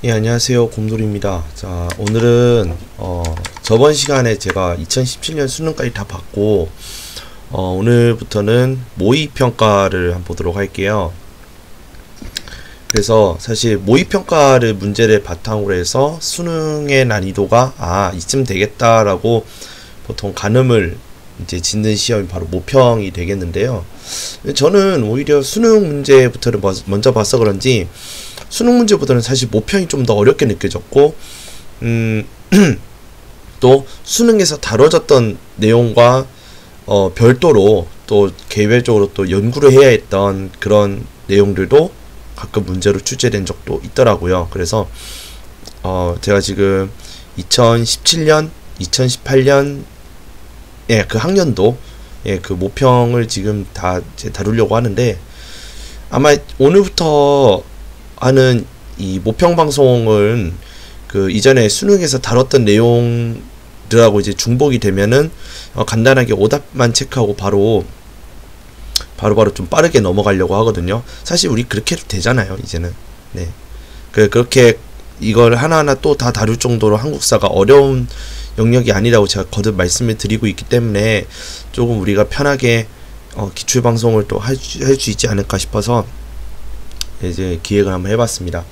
예, 안녕하세요. 곰돌이입니다. 자, 오늘은, 저번 시간에 제가 2017년 수능까지 다 봤고, 오늘부터는 모의평가를 한번 보도록 할게요. 그래서 사실 모의평가를 문제를 바탕으로 해서 수능의 난이도가, 이쯤 되겠다라고 보통 가늠을 이제 짓는 시험이 바로 모평이 되겠는데요. 저는 오히려 수능 문제부터를 먼저 봐서 그런지, 수능 문제보다는 사실 모평이 좀 더 어렵게 느껴졌고, 또 수능에서 다뤄졌던 내용과 별도로 또 개별적으로 또 연구를 해야 했던 그런 내용들도 가끔 문제로 출제된 적도 있더라고요. 그래서 제가 지금 2017년, 2018년 그 학년도 그 모평을 지금 다 다루려고 하는데, 아마 오늘부터 하는 이 모평 방송은 그 이전에 수능에서 다뤘던 내용들하고 이제 중복이 되면은 간단하게 오답만 체크하고 바로 좀 빠르게 넘어가려고 하거든요. 사실 우리 그렇게 해도 되잖아요, 이제는. 네. 그렇게 이걸 하나하나 또 다 다룰 정도로 한국사가 어려운 영역이 아니라고 제가 거듭 말씀을 드리고 있기 때문에 조금 우리가 편하게 기출 방송을 또 할 수 있지 않을까 싶어서 이제 기획을 한번 해봤습니다.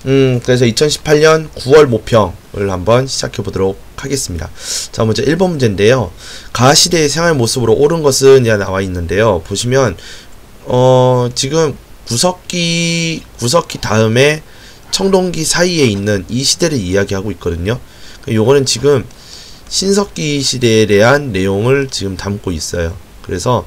그래서 2018년 9월 모평을 한번 시작해 보도록 하겠습니다. 자, 먼저 1번 문제인데요. 가시대의 생활 모습으로 옳은 것은 이라 나와 있는데요. 보시면 지금 구석기 다음에 청동기 사이에 있는 이 시대를 이야기하고 있거든요. 요거는 지금 신석기 시대에 대한 내용을 지금 담고 있어요. 그래서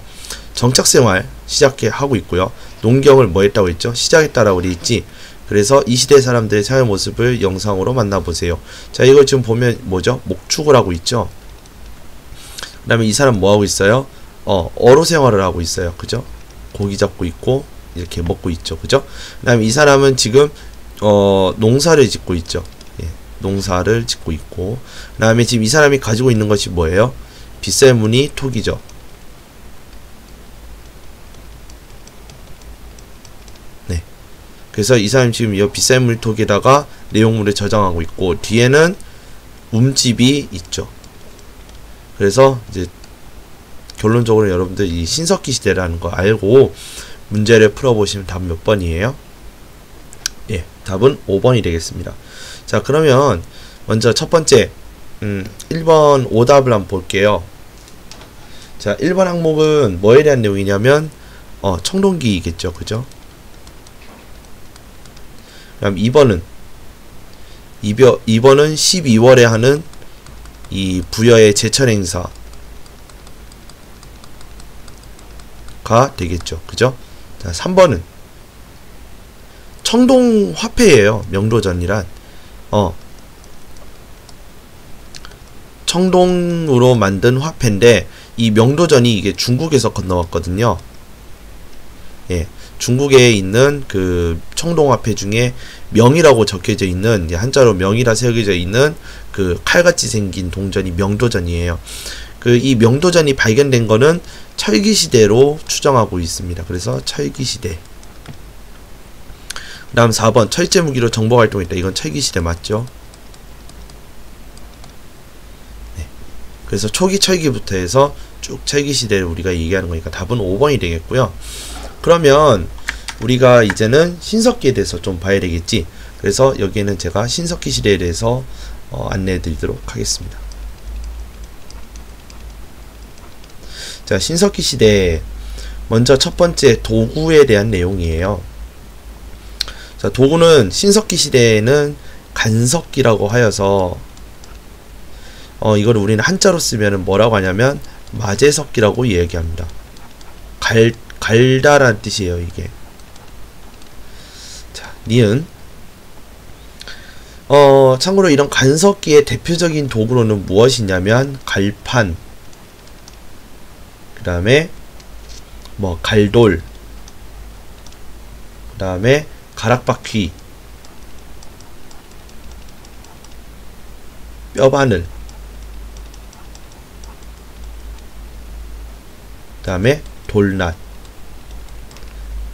정착생활 시작하고 있고요. 농경을 뭐 했다고 했죠? 시작했다라고 되어 있지. 그래서 이 시대 사람들의 생활 모습을 영상으로 만나보세요. 자, 이걸 지금 보면 뭐죠? 목축을 하고 있죠. 그 다음에 이 사람 뭐 하고 있어요? 어로 생활을 하고 있어요. 그죠? 고기 잡고 있고 이렇게 먹고 있죠. 그죠? 그 다음에 이 사람은 지금 농사를 짓고 있죠. 예, 농사를 짓고 있고, 그 다음에 지금 이 사람이 가지고 있는 것이 뭐예요? 빗살무늬 톡이죠. 그래서 이 사람이 지금 이 빗살무늬톡에다가 내용물을 저장하고 있고, 뒤에는 움집이 있죠. 그래서 이제 결론적으로 여러분들 이 신석기 시대라는 거 알고 문제를 풀어보시면 답은 몇 번이에요? 예, 답은 5번이 되겠습니다. 자, 그러면 먼저 첫 번째 1번 오답을 한번 볼게요. 자, 1번 항목은 뭐에 대한 내용이냐면 청동기이겠죠. 그죠? 그럼 2번은 12월에 하는 이 부여의 제철 행사가 되겠죠. 그죠? 자, 3번은 청동 화폐예요. 명도전이란 청동으로 만든 화폐인데, 이 명도전이 이게 중국에서 건너왔거든요. 예. 중국에 있는 그 청동화폐 중에 명이라고 적혀져 있는, 한자로 명이라 새겨져 있는 그 칼같이 생긴 동전이 명도전이에요. 그 이 명도전이 발견된 거는 철기시대로 추정하고 있습니다. 그래서 철기시대. 그 다음 4번 철제무기로 정보활동했다. 이건 철기시대 맞죠? 네. 그래서 초기 철기부터 해서 쭉 철기시대를 우리가 얘기하는 거니까 답은 5번이 되겠고요. 그러면 우리가 이제는 신석기에 대해서 좀 봐야 되겠지. 그래서 여기에는 제가 신석기 시대에 대해서 안내해 드리도록 하겠습니다. 자, 신석기 시대 먼저 첫 번째 도구에 대한 내용이에요. 자, 도구는 신석기 시대에는 간석기라고 하여서 이걸 우리는 한자로 쓰면 뭐라고 하냐면 마제석기라고 이야기합니다. 갈다란 뜻이에요, 이게. 자, 니은. 참고로 이런 간석기의 대표적인 도구로는 무엇이냐면 갈판, 그 다음에 뭐 갈돌, 그 다음에 가락바퀴, 뼈바늘, 그 다음에 돌낫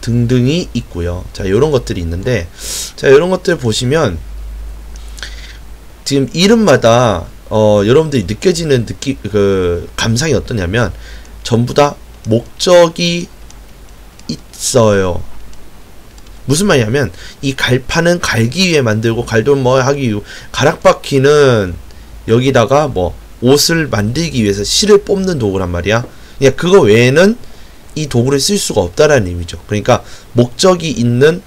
등등이 있고요. 자, 요런 것들이 있는데, 자, 요런 것들 보시면 지금 이름마다 여러분들이 느껴지는 감상이 어떠냐면 전부 다 목적이 있어요. 무슨 말이냐면 이 갈판은 갈기 위해 만들고 갈돌 뭐 하기 위해, 가락바퀴는 여기다가 뭐 옷을 만들기 위해서 실을 뽑는 도구란 말이야. 그냥 그거 외에는 이 도구를 쓸 수가 없다라는 의미죠. 그러니까 목적이 있는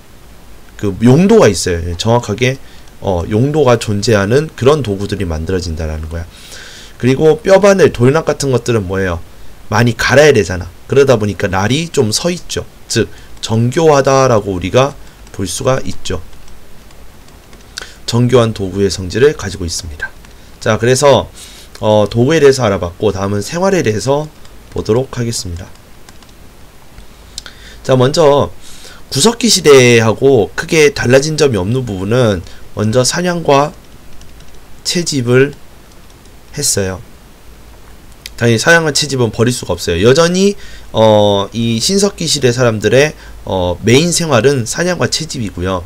그 용도가 있어요. 정확하게 용도가 존재하는 그런 도구들이 만들어진다라는 거야. 그리고 뼈바늘, 돌낙 같은 것들은 뭐예요? 많이 갈아야 되잖아. 그러다 보니까 날이 좀 서 있죠. 즉 정교하다라고 우리가 볼 수가 있죠. 정교한 도구의 성질을 가지고 있습니다. 자, 그래서 도구에 대해서 알아봤고, 다음은 생활에 대해서 보도록 하겠습니다. 자, 먼저 구석기 시대하고 크게 달라진 점이 없는 부분은 먼저 사냥과 채집을 했어요. 당연히 사냥과 채집은 버릴 수가 없어요. 여전히 이 신석기 시대 사람들의 메인 생활은 사냥과 채집이고요.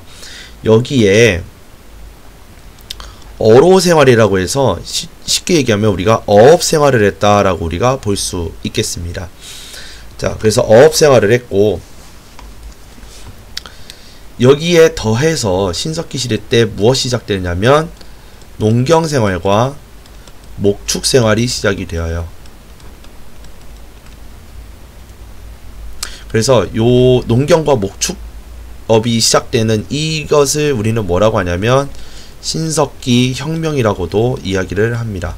여기에 어로 생활이라고 해서 쉽게 얘기하면 우리가 어업 생활을 했다라고 우리가 볼 수 있겠습니다. 자, 그래서 어업 생활을 했고, 여기에 더해서 신석기 시대 때 무엇이 시작되냐면 농경 생활과 목축 생활이 시작이 되어요. 그래서 요 농경과 목축업이 시작되는 이것을 우리는 뭐라고 하냐면 신석기 혁명이라고도 이야기를 합니다.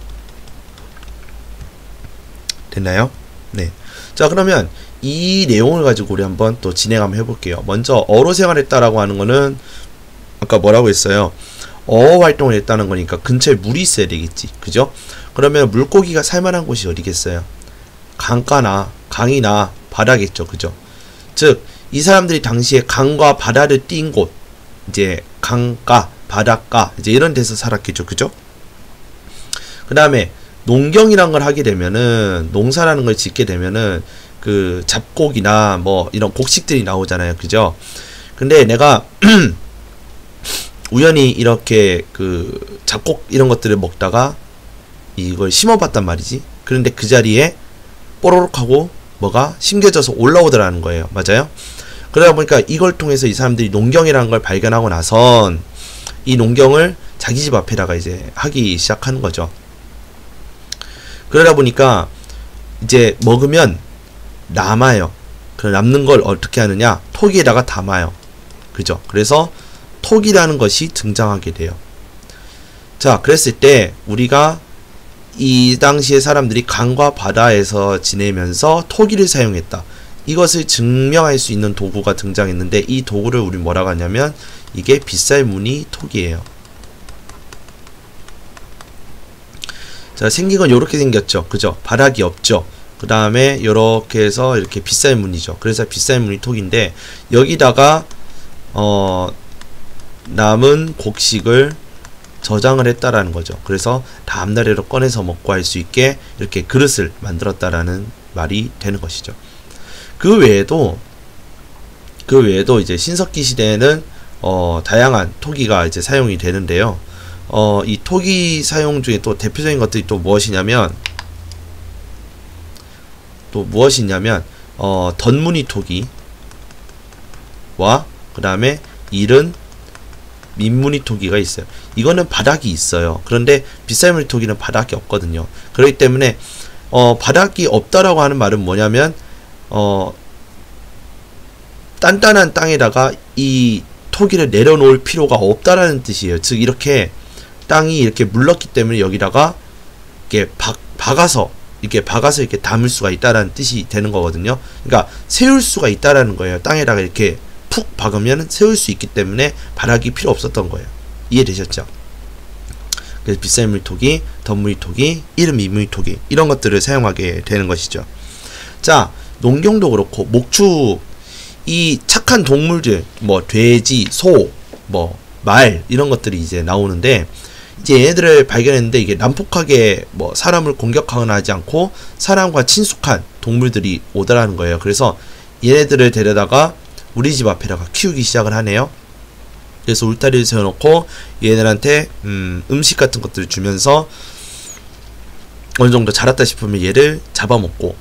됐나요? 네. 자, 그러면 이 내용을 가지고 우리 한번 또 진행 한번 해볼게요. 먼저 어로 생활했다라고 하는 거는 아까 뭐라고 했어요? 어업 활동을 했다는 거니까 근처에 물이 있어야 되겠지, 그죠? 그러면 물고기가 살만한 곳이 어디겠어요? 강가나 강이나 바다겠죠, 그죠? 즉 이 사람들이 당시에 강과 바다를 띈 곳, 이제 강가, 바닷가, 이제 이런 데서 살았겠죠, 그죠? 그 다음에 농경이란 걸 하게 되면은, 농사라는 걸 짓게 되면은 그 잡곡이나 뭐 이런 곡식들이 나오잖아요, 그죠? 근데 내가 우연히 이렇게 그 잡곡 이런 것들을 먹다가 이걸 심어봤단 말이지. 그런데 그 자리에 뽀로록 하고 뭐가 심겨져서 올라오더라는 거예요. 맞아요? 그러다 보니까 이걸 통해서 이 사람들이 농경이라는 걸 발견하고 나선 이 농경을 자기 집 앞에다가 이제 하기 시작하는 거죠. 그러다 보니까 이제 먹으면 남아요. 그 남는 걸 어떻게 하느냐? 톡에다가 담아요. 그죠? 그래서 톡이라는 것이 등장하게 돼요. 자, 그랬을 때 우리가 이 당시에 사람들이 강과 바다에서 지내면서 토기를 사용했다. 이것을 증명할 수 있는 도구가 등장했는데, 이 도구를 우리 뭐라고 하냐면 이게 빗살무늬 톡이에요. 자, 생긴 건 요렇게 생겼죠, 그죠? 바닥이 없죠. 그 다음에 요렇게 해서 이렇게 빗살무늬죠. 그래서 빗살무늬 톡인데, 여기다가 남은 곡식을 저장을 했다라는 거죠. 그래서 다음날에로 꺼내서 먹고 할 수 있게 이렇게 그릇을 만들었다라는 말이 되는 것이죠. 그 외에도 이제 신석기 시대에는 다양한 토기가 이제 사용이 되는데요. 이 토기 사용 중에 또 대표적인 것들이 또 무엇이냐면 덧무늬 토기와 그 다음에 이른 민무늬 토기가 있어요. 이거는 바닥이 있어요. 그런데 빗살무늬 토기는 바닥이 없거든요. 그렇기 때문에 바닥이 없다라고 하는 말은 뭐냐면 단단한 땅에다가 이 토기를 내려놓을 필요가 없다라는 뜻이에요. 즉 이렇게 땅이 이렇게 물렀기 때문에 여기다가 이렇게 박아서 이렇게 담을 수가 있다라는 뜻이 되는 거거든요. 그러니까 세울 수가 있다라는 거예요. 땅에다가 이렇게 푹 박으면 세울 수 있기 때문에 바닥이 필요 없었던 거예요. 이해되셨죠? 그래서 빗살무늬 토기, 덧무늬 토기, 이른 민무늬 토기, 이런 것들을 사용하게 되는 것이죠. 자, 농경도 그렇고 목축, 이 착한 동물들, 뭐 돼지, 소, 뭐 말, 이런 것들이 이제 나오는데, 이제 얘네들을 발견했는데 이게 난폭하게 뭐 사람을 공격하거나 하지 않고 사람과 친숙한 동물들이 오더라는 거예요. 그래서 얘네들을 데려다가 우리 집 앞에다가 키우기 시작을 하네요. 그래서 울타리를 세워놓고 얘네들한테 음식 같은 것들을 주면서 어느 정도 자랐다 싶으면 얘를 잡아먹고,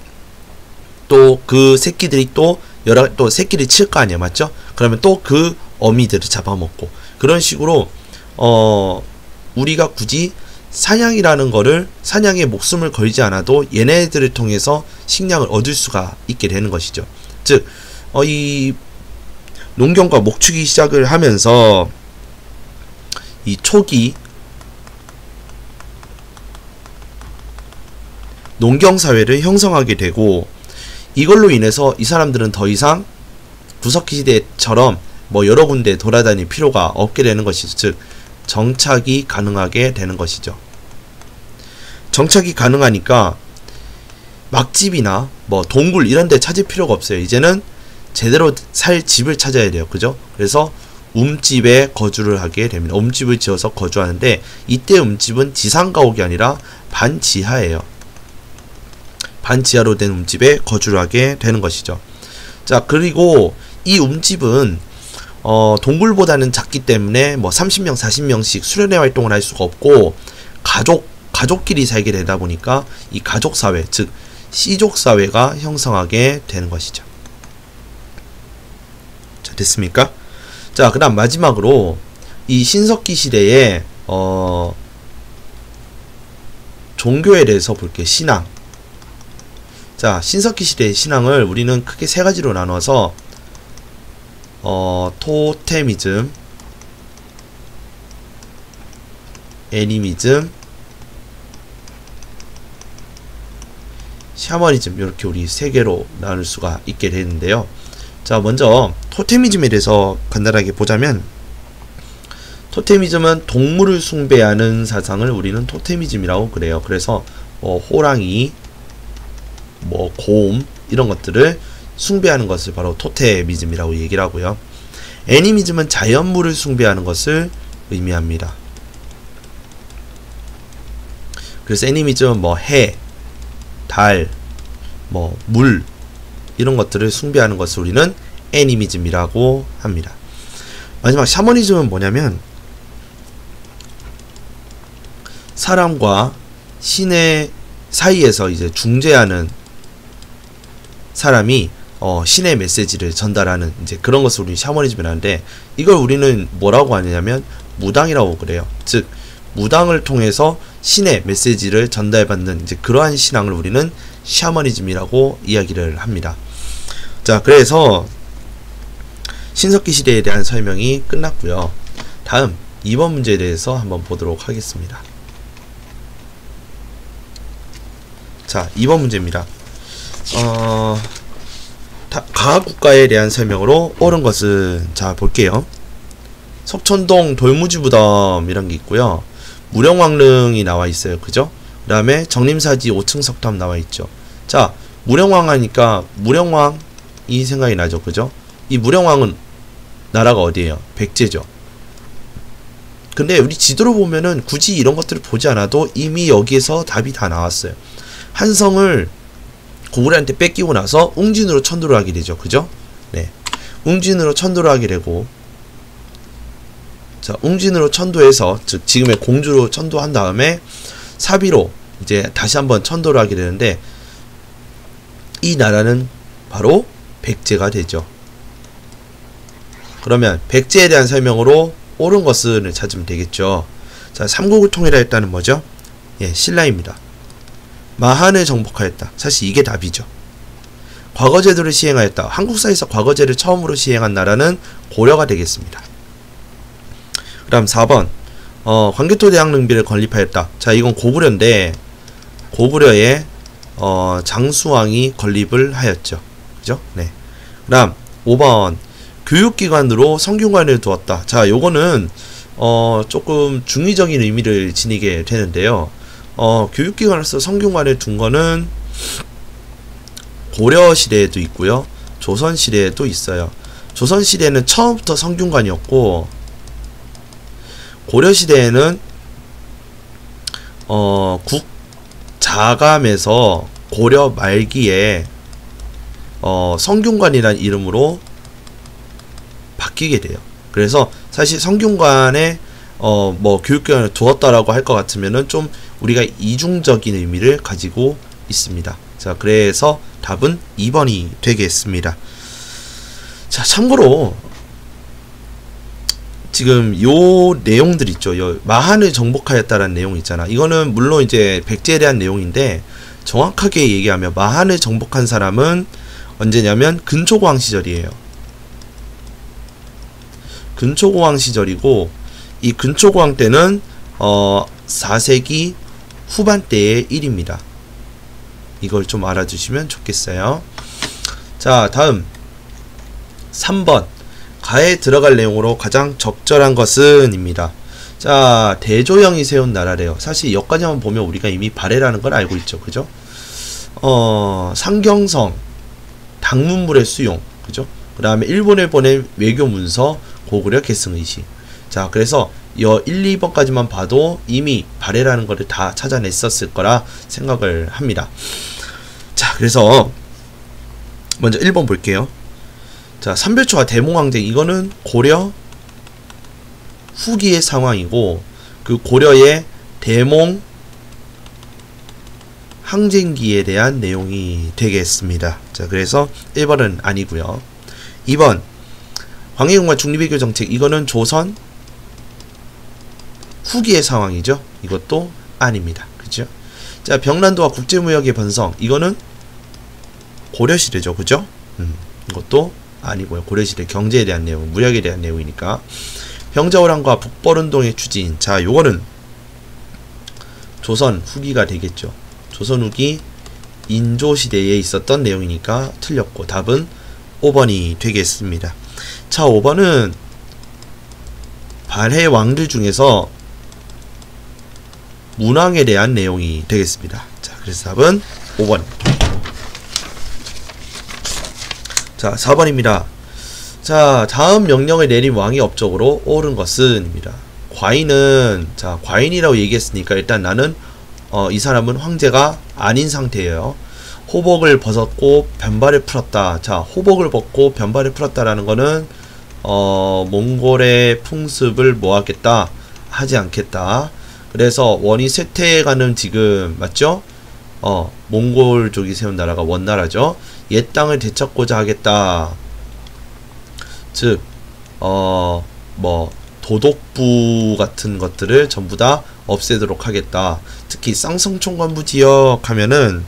또 그 새끼들이 또 새끼를 칠 거 아니야, 맞죠? 그러면 또 그 어미들을 잡아먹고, 그런 식으로 우리가 굳이 사냥이라는 거를, 사냥에 목숨을 걸지 않아도 얘네들을 통해서 식량을 얻을 수가 있게 되는 것이죠. 즉 이 농경과 목축이 시작을 하면서 이 초기 농경사회를 형성하게 되고, 이걸로 인해서 이 사람들은 더 이상 구석기 시대처럼 뭐 여러 군데 돌아다닐 필요가 없게 되는 것이죠. 즉 정착이 가능하게 되는 것이죠. 정착이 가능하니까 막집이나 뭐 동굴 이런 데 찾을 필요가 없어요. 이제는 제대로 살 집을 찾아야 돼요. 그죠? 그래서 움집에 거주를 하게 됩니다. 움집을 지어서 거주하는데, 이때 움집은 지상가옥이 아니라 반지하예요. 반지하로 된 움집에 거주를 하게 되는 것이죠. 자, 그리고 이 움집은 동굴보다는 작기 때문에 뭐 30명, 40명씩 수련회 활동을 할 수가 없고, 가족끼리 살게 되다 보니까 이 가족사회, 즉 씨족사회가 형성하게 되는 것이죠. 자, 됐습니까? 자, 그 다음 마지막으로 이 신석기 시대에 종교에 대해서 볼게요. 신앙. 자, 신석기 시대의 신앙을 우리는 크게 세 가지로 나눠서 토테미즘, 애니미즘, 샤머니즘, 이렇게 우리 세 개로 나눌 수가 있게 되는데요. 자, 먼저 토테미즘에 대해서 간단하게 보자면, 토테미즘은 동물을 숭배하는 사상을 우리는 토테미즘이라고 그래요. 그래서 호랑이, 곰 이런 것들을 숭배하는 것을 바로 토테미즘이라고 얘기를 하고요. 애니미즘은 자연물을 숭배하는 것을 의미합니다. 그래서 애니미즘은 해, 달, 물 이런 것들을 숭배하는 것을 우리는 애니미즘이라고 합니다. 마지막 샤머니즘은 뭐냐면, 사람과 신의 사이에서 이제 중재하는 사람이 신의 메시지를 전달하는 이제 그런 것을 우리 샤머니즘이라는데, 이걸 우리는 뭐라고 하냐면 무당이라고 그래요. 즉 무당을 통해서 신의 메시지를 전달받는 이제 그러한 신앙을 우리는 샤머니즘이라고 이야기를 합니다. 자, 그래서 신석기 시대에 대한 설명이 끝났고요. 다음 2번 문제에 대해서 한번 보도록 하겠습니다. 자, 2번 문제입니다. 가각국가에 대한 설명으로 옳은 것은, 자, 볼게요. 석촌동 돌무지무덤 이런 게 있고요. 무령왕릉이 나와 있어요. 그죠? 그 다음에 정림사지 5층 석탑 나와 있죠. 자, 무령왕 하니까 무령왕이 생각이 나죠. 그죠? 이 무령왕은 나라가 어디예요? 백제죠. 근데 우리 지도로 보면은 굳이 이런 것들을 보지 않아도 이미 여기에서 답이 다 나왔어요. 한성을 고구려한테 뺏기고 나서 웅진으로 천도를 하게 되죠. 그죠? 네. 웅진으로 천도를 하게 되고, 자, 웅진으로 천도해서, 즉 지금의 공주로 천도한 다음에 사비로 이제 다시 한번 천도를 하게 되는데, 이 나라는 바로 백제가 되죠. 그러면 백제에 대한 설명으로 옳은 것을 찾으면 되겠죠. 자, 삼국을 통일하 했다는 뭐죠? 예, 신라입니다. 마한을 정복하였다. 사실 이게 답이죠. 과거제도를 시행하였다. 한국사에서 과거제를 처음으로 시행한 나라는 고려가 되겠습니다. 그 다음 4번 광개토 대학 능비를 건립하였다. 자, 이건 고구려인데 고구려에 장수왕이 건립을 하였죠. 그죠? 네. 그 다음 5번 교육기관으로 성균관을 두었다. 자, 요거는 조금 중의적인 의미를 지니게 되는데요. 교육기관으로서 성균관을 둔 거는 고려시대에도 있고요, 조선시대에도 있어요. 조선시대에는 처음부터 성균관이었고, 고려시대에는 국자감에서 고려 말기에 성균관이라는 이름으로 바뀌게 돼요. 그래서 사실 성균관에 뭐 교육기관을 두었다라고 할 것 같으면은 좀 우리가 이중적인 의미를 가지고 있습니다. 자, 그래서 답은 2번이 되겠습니다. 자, 참고로 지금 요 내용들 있죠. 요 마한을 정복하였다라는 내용 있잖아. 이거는 물론 이제 백제에 대한 내용인데 정확하게 얘기하면 마한을 정복한 사람은 언제냐면 근초고왕 시절이에요. 근초고왕 시절이고 이 근초고왕 때는 4세기 후반대의 일입니다. 이걸 좀 알아주시면 좋겠어요. 자, 다음 3번 가에 들어갈 내용으로 가장 적절한 것은 입니다. 자, 대조영이 세운 나라래요. 사실 여기까지만 보면 우리가 이미 발해라는 걸 알고 있죠. 그죠? 상경성 당문물의 수용, 그죠? 그 다음에 일본에 보낸 외교 문서 고구려 계승의식. 자, 그래서 1, 2번까지만 봐도 이미 발해라는 거를 다 찾아냈었을 거라 생각을 합니다. 자, 그래서 먼저 1번 볼게요. 자, 삼별초와 대몽항쟁, 이거는 고려 후기의 상황이고 그 고려의 대몽 항쟁기에 대한 내용이 되겠습니다. 자, 그래서 1번은 아니고요. 2번 광해군과 중립외교 정책, 이거는 조선 후기의 상황이죠. 이것도 아닙니다. 그죠? 자, 병란도와 국제무역의 번성, 이거는 고려시대죠. 그죠? 이것도 아니고요. 고려시대 경제에 대한 내용, 무역에 대한 내용이니까. 병자호란과 북벌운동의 추진, 자, 요거는 조선 후기가 되겠죠. 조선 후기 인조시대에 있었던 내용이니까 틀렸고 답은 5번이 되겠습니다. 자, 5번은 발해 왕들 중에서 문왕에 대한 내용이 되겠습니다. 자, 그래서 답은 5번. 자, 4번입니다. 자, 다음 명령을 내린 왕이 업적으로 옳은 것은 입니다. 과인은, 자, 과인이라고 얘기했으니까 일단 나는 이 사람은 황제가 아닌 상태예요. 호복을 벗었고 변발을 풀었다. 자, 호복을 벗고 변발을 풀었다라는 거는 몽골의 풍습을 뭐하겠다 하지 않겠다. 그래서 원이 쇠퇴해가는 지금 맞죠? 몽골족이 세운 나라가 원나라죠. 옛 땅을 되찾고자 하겠다. 즉 뭐 도독부 같은 것들을 전부 다 없애도록 하겠다. 특히 쌍성총관부 지역 하면은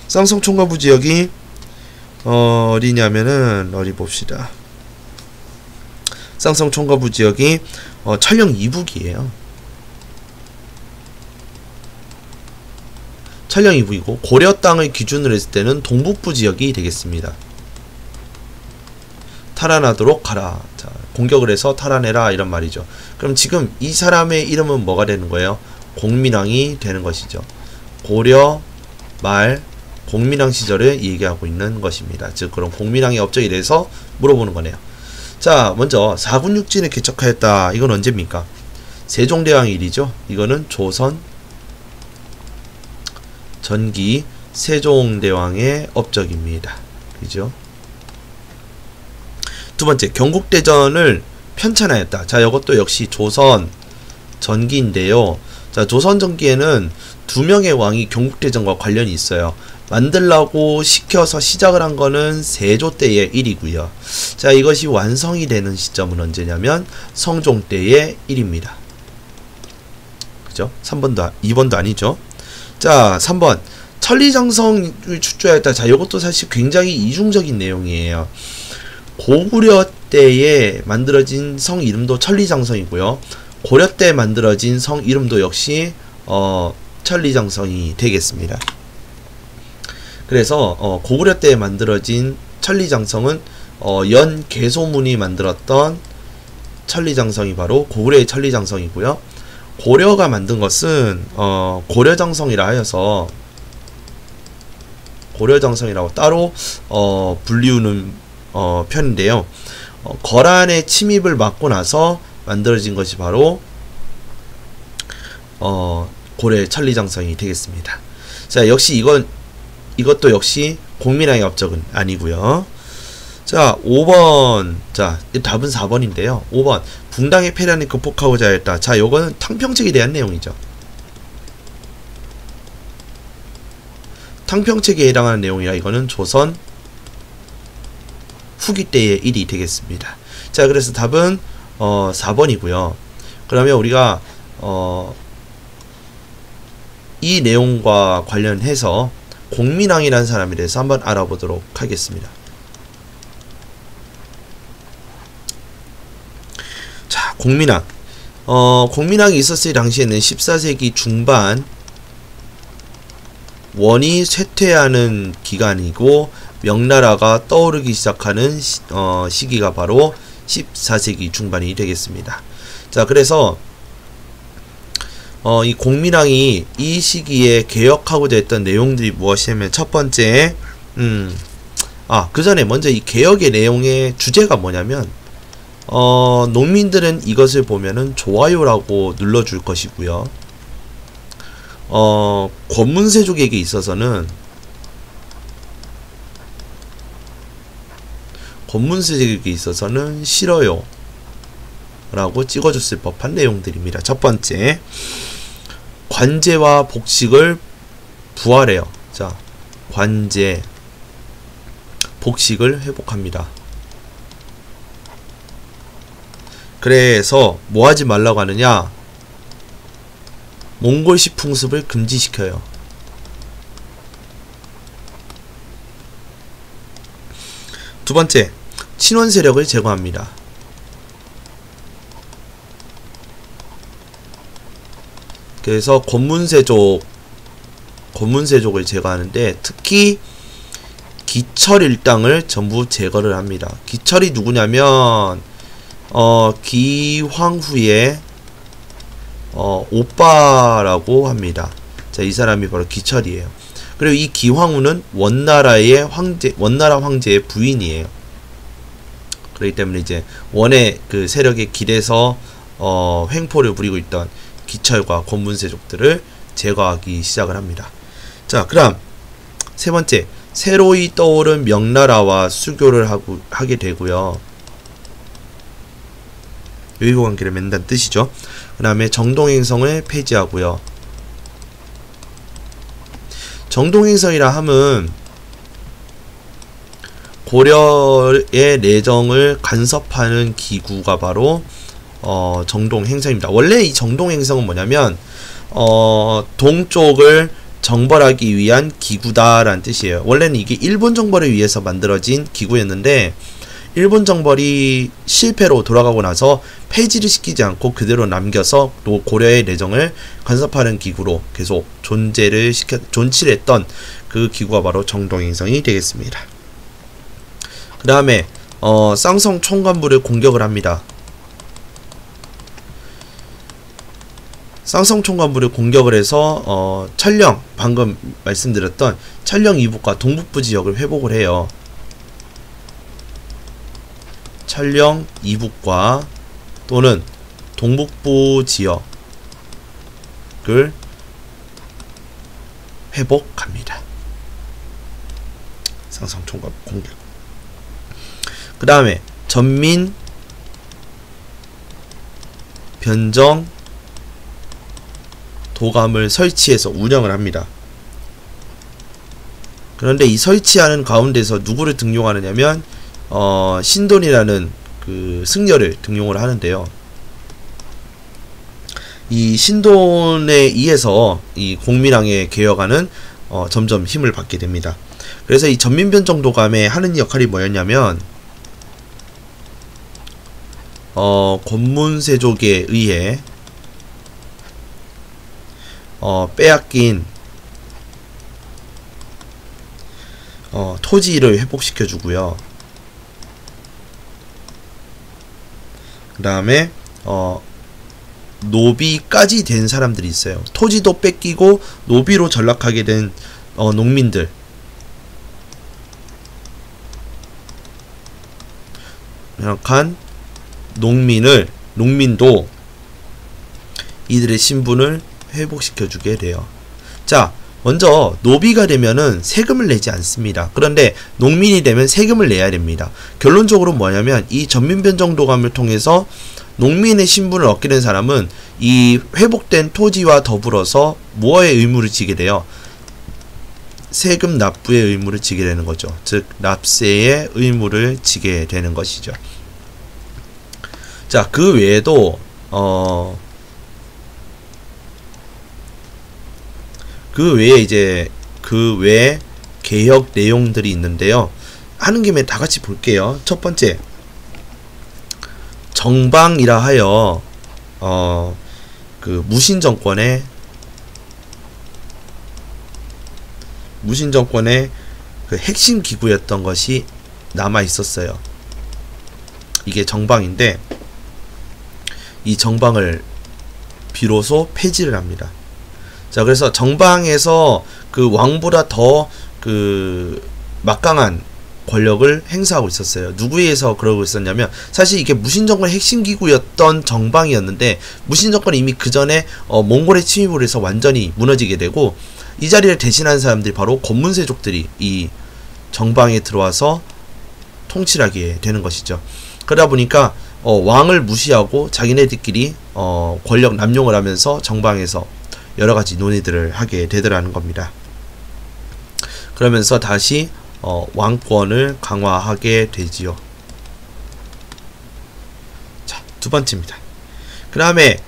쌍성총관부 지역이 어디냐면은 어디 봅시다. 쌍성총관부 지역이 촬영 이북이에요. 촬영 이북이고 고려 땅을 기준으로 했을 때는 동북부 지역이 되겠습니다. 탈환하도록 가라. 자, 공격을 해서 탈환해라 이런 말이죠. 그럼 지금 이 사람의 이름은 뭐가 되는 거예요? 공민왕이 되는 것이죠. 고려 말 공민왕 시절을 얘기하고 있는 것입니다. 즉 그럼 공민왕의 업적에 대해서 물어보는 거네요. 자, 먼저 사군육진을 개척하였다. 이건 언제입니까? 세종대왕의 일이죠. 이거는 조선 전기 세종대왕의 업적입니다. 그죠? 두 번째, 경국대전을 편찬하였다. 자, 이것도 역시 조선 전기인데요. 자, 조선 전기에는 두 명의 왕이 경국대전과 관련이 있어요. 만들라고 시켜서 시작을 한 거는 세조 때의 일이고요. 자, 이것이 완성이 되는 시점은 언제냐면 성종 때의 일입니다. 그죠? 3번도 2번도 아니죠. 자, 3번 천리장성을 축조하였다. 자, 이것도 사실 굉장히 이중적인 내용이에요. 고구려 때에 만들어진 성 이름도 천리장성이고요. 고려 때 만들어진 성 이름도 역시 천리장성이 되겠습니다. 그래서 고구려 때 만들어진 천리장성은 연개소문이 만들었던 천리장성이 바로 고구려의 천리장성이고요. 고려가 만든 것은 고려장성이라 하여서 고려장성이라고 따로 불리우는 편인데요. 거란의 침입을 막고 나서 만들어진 것이 바로 고려의 천리장성이 되겠습니다. 자, 역시 이것도 역시 공민왕의 업적은 아니고요. 자, 5번. 자, 답은 4번인데요. 5번. 붕당의 패란을 극복하고자 했다. 자, 요거는 탕평책에 대한 내용이죠. 탕평책에 해당하는 내용이라 이거는 조선 후기 때의 일이 되겠습니다. 자, 그래서 답은 4번이고요. 그러면 우리가 이 내용과 관련해서 공민왕이라는 사람에 대해서 한번 알아보도록 하겠습니다. 자, 공민왕. 공민왕이 있었을 당시에는 14세기 중반 원이 쇠퇴하는 기간이고 명나라가 떠오르기 시작하는 시기가 바로 14세기 중반이 되겠습니다. 자, 그래서 이 공민왕이 이 시기에 개혁하고자 했던 내용들이 무엇이냐면 첫 번째, 그 전에 먼저 이 개혁의 내용의 주제가 뭐냐면 농민들은 이것을 보면은 좋아요라고 눌러줄 것이고요. 권문세족에게 있어서는 싫어요 라고 찍어줬을 법한 내용들입니다. 첫 번째, 관제와 복식을 부활해요. 자, 관제, 복식을 회복합니다. 그래서 뭐 하지 말라고 하느냐? 몽골식 풍습을 금지시켜요. 두 번째, 친원 세력을 제거합니다. 그래서 권문세족을 제거하는데 특히 기철 일당을 전부 제거를 합니다. 기철이 누구냐면 기황후의 오빠라고 합니다. 자, 이 사람이 바로 기철이에요. 그리고 이 기황후는 원나라 황제의 부인이에요. 그렇기 때문에 이제 원의 그 세력에 기대서 횡포를 부리고 있던 기철과 권문세족들을 제거하기 시작을 합니다. 자, 그럼 세 번째, 새로이 떠오른 명나라와 수교를 하게 되고요. 외교관계를 맺는다는 뜻이죠. 그 다음에 정동행성을 폐지하고요. 정동행성이라 함은 고려의 내정을 간섭하는 기구가 바로 정동행성입니다. 원래 이 정동행성은 뭐냐면 동쪽을 정벌하기 위한 기구다라는 뜻이에요. 원래는 이게 일본 정벌을 위해서 만들어진 기구였는데 일본 정벌이 실패로 돌아가고 나서 폐지를 시키지 않고 그대로 남겨서 또 고려의 내정을 간섭하는 기구로 계속 존치를 했던 그 기구가 바로 정동행성이 되겠습니다. 그 다음에 쌍성 총관부를 공격을 합니다. 쌍성 총관부를 공격을 해서 찰령, 방금 말씀드렸던 찰령 이북과 동북부 지역을 회복을 해요. 찰령 이북과 또는 동북부 지역을 회복합니다. 쌍성 총관부 공격. 그 다음에 전민, 변정, 도감을 설치해서 운영을 합니다. 그런데 이 설치하는 가운데서 누구를 등용하느냐면 신돈이라는 그 승려를 등용을 하는데요. 이 신돈에 의해서 이 공민왕의 개혁안은 점점 힘을 받게 됩니다. 그래서 이 전민변정 도감의 하는 역할이 뭐였냐면 권문세족에 의해 빼앗긴 토지를 회복시켜 주고요. 그 다음에 노비까지 된 사람들이 있어요. 토지도 뺏기고 노비로 전락하게 된 농민들, 전락한 농민도 이들의 신분을 회복시켜 주게 돼요. 자, 먼저 노비가 되면은 세금을 내지 않습니다. 그런데 농민이 되면 세금을 내야 됩니다. 결론적으로 뭐냐면 이 전민변정도감을 통해서 농민의 신분을 얻게 된 사람은 이 회복된 토지와 더불어서 무엇의 의무를 지게 돼요? 세금 납부의 의무를 지게 되는 거죠. 즉 납세의 의무를 지게 되는 것이죠. 자, 그 외에도 그 외에 개혁 내용들이 있는데요. 하는 김에 다 같이 볼게요. 첫 번째, 정방이라 하여 그 무신 정권의 그 핵심 기구였던 것이 남아 있었어요. 이게 정방인데 이 정방을 비로소 폐지를 합니다. 자, 그래서 정방에서 그 왕보다 더 그 막강한 권력을 행사하고 있었어요. 누구에 의해서 그러고 있었냐면, 사실 이게 무신정권의 핵심 기구였던 정방이었는데 무신정권이 이미 그 전에 몽골의 침입으로 해서 완전히 무너지게 되고, 이 자리를 대신한 사람들이 바로 권문세족들이 이 정방에 들어와서 통치를 하게 되는 것이죠. 그러다 보니까 왕을 무시하고 자기네들끼리 권력 남용을 하면서 정방에서 여러가지 논의들을 하게 되더라는 겁니다. 그러면서 다시 왕권을 강화하게 되지요. 자, 두 번째입니다. 그 다음에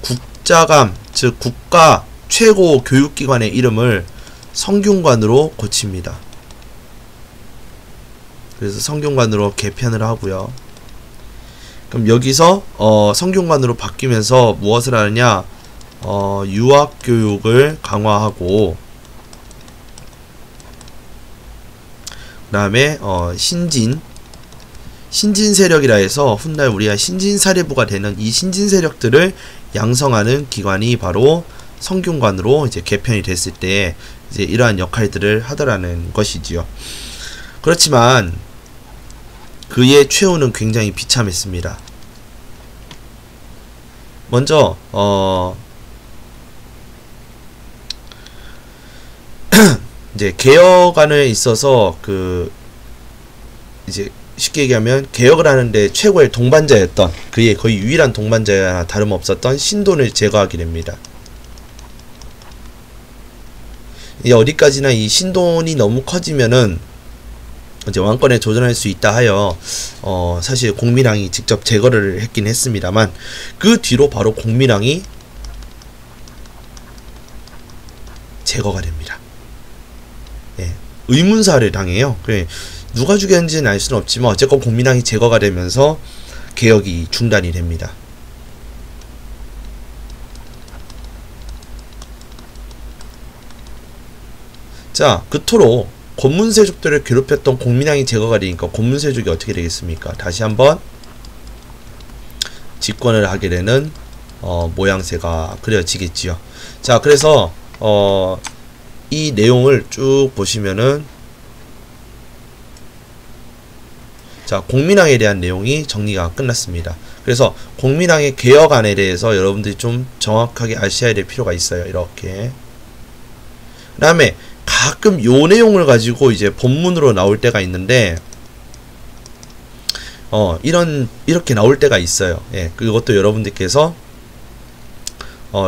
국자감, 즉 국가 최고 교육기관의 이름을 성균관으로 고칩니다. 그래서 성균관으로 개편을 하고요. 그럼 여기서 성균관으로 바뀌면서 무엇을 하느냐? 유학교육을 강화하고, 그 다음에 신진 세력이라 해서 훗날 우리가 신진사례부가 되는 이 신진 세력들을 양성하는 기관이 바로 성균관으로 이제 개편이 됐을 때 이제 이러한 역할들을 하더라는 것이지요. 그렇지만 그의 최후는 굉장히 비참했습니다. 먼저 이제 개혁안에 있어서 그 이제 쉽게 얘기하면 개혁을 하는데 최고의 동반자였던, 그의 거의 유일한 동반자야 다름없었던 신돈을 제거하게 됩니다. 이제 어디까지나 이 신돈이 너무 커지면은 이제 왕권에 도전할 수 있다 하여 사실 공민왕이 직접 제거를 했긴 했습니다만, 그 뒤로 바로 공민왕이 제거가 됩니다. 예, 의문사를 당해요. 그래, 누가 죽였는지는 알 수는 없지만 어쨌건 공민왕이 제거가 되면서 개혁이 중단이 됩니다. 자, 그토록 권문세족들을 괴롭혔던 공민왕이 제거가 되니까 권문세족이 어떻게 되겠습니까? 다시 한번 집권을 하게 되는 모양새가 그려지겠지요. 자, 그래서 이 내용을 쭉 보시면은, 자, 공민왕에 대한 내용이 정리가 끝났습니다. 그래서 공민왕의 개혁안에 대해서 여러분들이 좀 정확하게 아셔야 될 필요가 있어요. 이렇게. 그 다음에 가끔 요 내용을 가지고 이제 본문으로 나올 때가 있는데, 이렇게 나올 때가 있어요. 예, 그것도 여러분들께서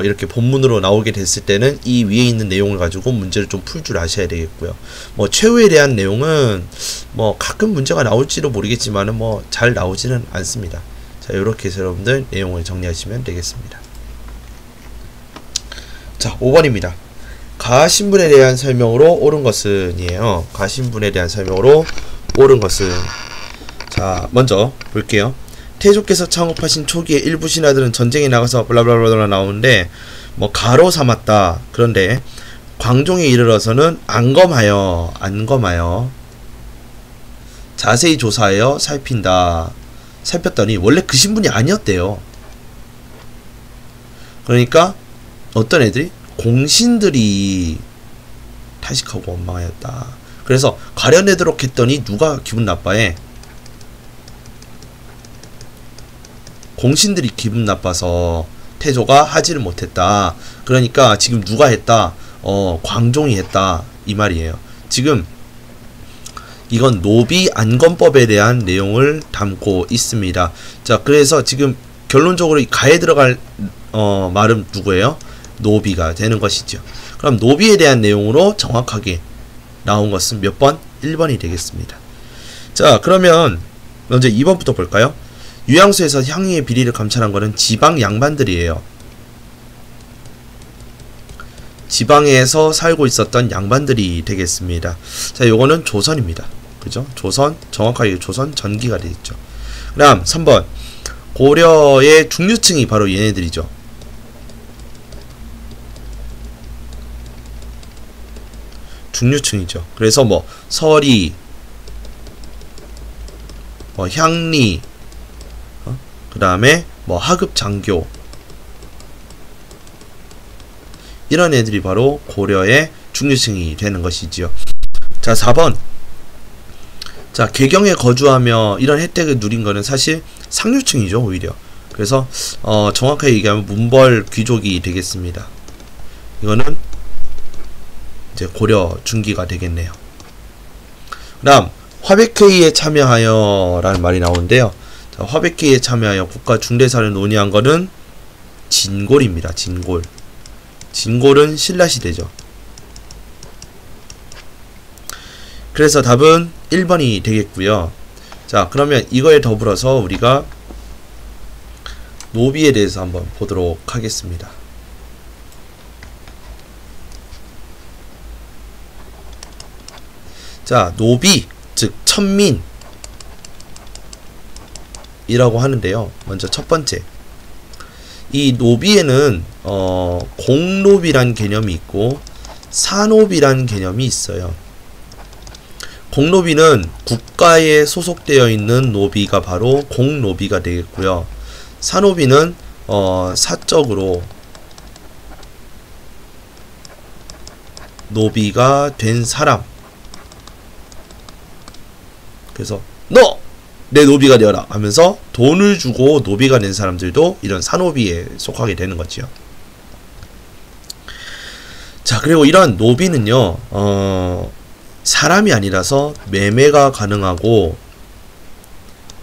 이렇게 본문으로 나오게 됐을 때는 이 위에 있는 내용을 가지고 문제를 좀 풀 줄 아셔야 되겠고요. 뭐 최후에 대한 내용은 뭐 가끔 문제가 나올지도 모르겠지만은 뭐 잘 나오지는 않습니다. 자, 요렇게 해서 여러분들 내용을 정리하시면 되겠습니다. 자, 5번입니다. 가신분에 대한 설명으로 옳은 것은 이에요. 가신분에 대한 설명으로 옳은 것은, 자, 먼저 볼게요. 태조께서 창업하신 초기에 일부 신하들은 전쟁에 나가서 블라블라블라 나오는데 뭐 가로 삼았다. 그런데 광종에 이르러서는 안검하여 자세히 조사하여 살폈더니 원래 그 신분이 아니었대요. 그러니까 어떤 애들이, 공신들이 타식하고 원망하였다. 그래서 가려내도록 했더니 누가 기분 나빠해? 공신들이 기분 나빠서 태조가 하지를 못했다. 그러니까 지금 누가 했다? 광종이 했다 이 말이에요. 지금 이건 노비 안건법에 대한 내용을 담고 있습니다. 자, 그래서 지금 결론적으로 가에 들어갈 말은 누구예요? 노비가 되는 것이죠. 그럼 노비에 대한 내용으로 정확하게 나온 것은 몇 번? 1번이 되겠습니다. 자, 그러면 먼저 2번부터 볼까요? 유양수에서 향유의 비리를 감찰한 것은 지방 양반들이에요. 지방에서 살고 있었던 양반들이 되겠습니다. 자, 요거는 조선입니다. 그죠? 조선, 정확하게 조선 전기가 되겠죠. 그 다음 3번 고려의 중류층이 바로 얘네들이죠. 중류층이죠. 그래서 뭐 서리, 향리, 그 다음에 뭐 하급 장교, 이런 애들이 바로 고려의 중류층이 되는 것이지요. 자, 4번. 자, 개경에 거주하며 이런 혜택을 누린 거는 사실 상류층이죠, 오히려. 그래서 정확하게 얘기하면 문벌 귀족이 되겠습니다. 이거는 이제 고려 중기가 되겠네요. 그 다음 화백회의에 참여하여 라는 말이 나오는데요. 자, 화백회의에 참여하여 국가 중대사를 논의한 거는 진골입니다. 진골. 진골은 신라시대죠. 그래서 답은 1번이 되겠고요. 자, 그러면 이거에 더불어서 우리가 노비에 대해서 한번 보도록 하겠습니다. 자, 노비, 즉 천민 이라고 하는데요. 먼저 첫 번째, 이 노비에는 공노비란 개념이 있고 사노비란 개념이 있어요. 공노비는 국가에 소속되어 있는 노비가 바로 공노비가 되겠고요. 사노비는 사적으로 노비가 된 사람. 그래서 너! 내 노비가 되어라 하면서 돈을 주고 노비가 된 사람들도 이런 사노비에 속하게 되는 거지요. 자, 그리고 이런 노비는요, 사람이 아니라서 매매가 가능하고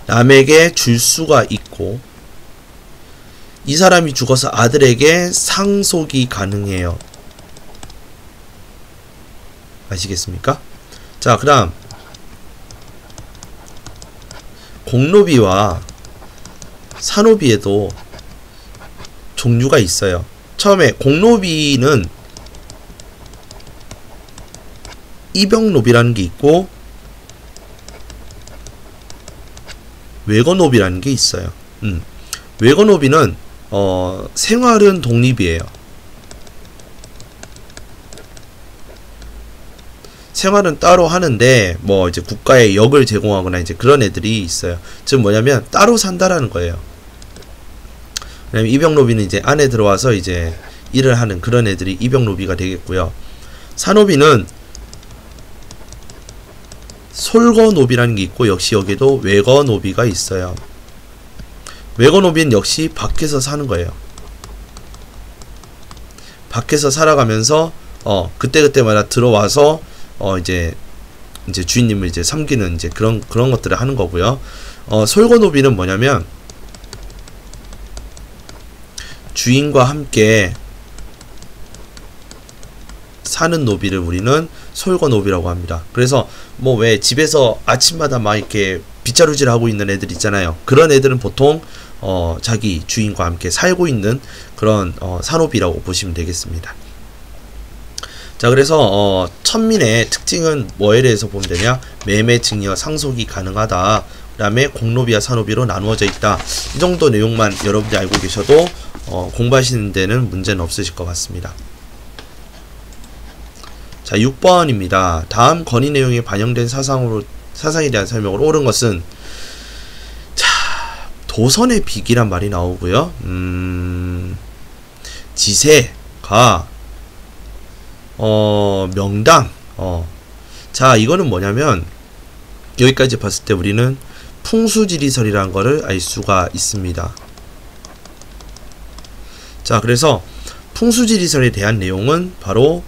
남에게 줄 수가 있고 이 사람이 죽어서 아들에게 상속이 가능해요. 아시겠습니까? 자, 그 다음 공노비와 사노비에도 종류가 있어요. 처음에 공노비는 이병노비라는 게 있고 외거노비라는 게 있어요. 외거노비는 생활은 독립이에요. 생활은 따로 하는데 뭐 이제 국가에 역을 제공하거나 이제 그런 애들이 있어요. 즉 뭐냐면 따로 산다라는 거예요. 그다음에 이병노비는 이제 안에 들어와서 이제 일을 하는 그런 애들이 이병노비가 되겠고요. 사노비는 솔거노비라는 게 있고 역시 여기에도 외거노비가 있어요. 외거노비는 역시 밖에서 사는 거예요. 밖에서 살아가면서 그때그때마다 들어와서 이제 주인님을 이제 섬기는 이제 그런 것들을 하는 거고요. 솔거노비는 뭐냐면 주인과 함께 사는 노비를 우리는 솔거노비라고 합니다. 그래서 뭐 왜 집에서 아침마다 막 이렇게 빗자루질 하고 있는 애들 있잖아요. 그런 애들은 보통 자기 주인과 함께 살고 있는 그런 산노비라고 보시면 되겠습니다. 자, 그래서 천민의 특징은 뭐에 대해서 보면 되냐? 매매, 증여, 상속이 가능하다. 그 다음에 공노비와 사노비로 나누어져 있다. 이 정도 내용만 여러분들이 알고 계셔도 공부하시는 데는 문제는 없으실 것 같습니다. 자, 6번입니다. 다음 건의 내용에 반영된 사상에 대한 설명으로 옳은 것은, 자, 도선의 비기란 말이 나오고요. 지세가 명당. 자, 이거는 뭐냐면 여기까지 봤을 때 우리는 풍수지리설이라는 거를 알 수가 있습니다. 자, 그래서 풍수지리설에 대한 내용은 바로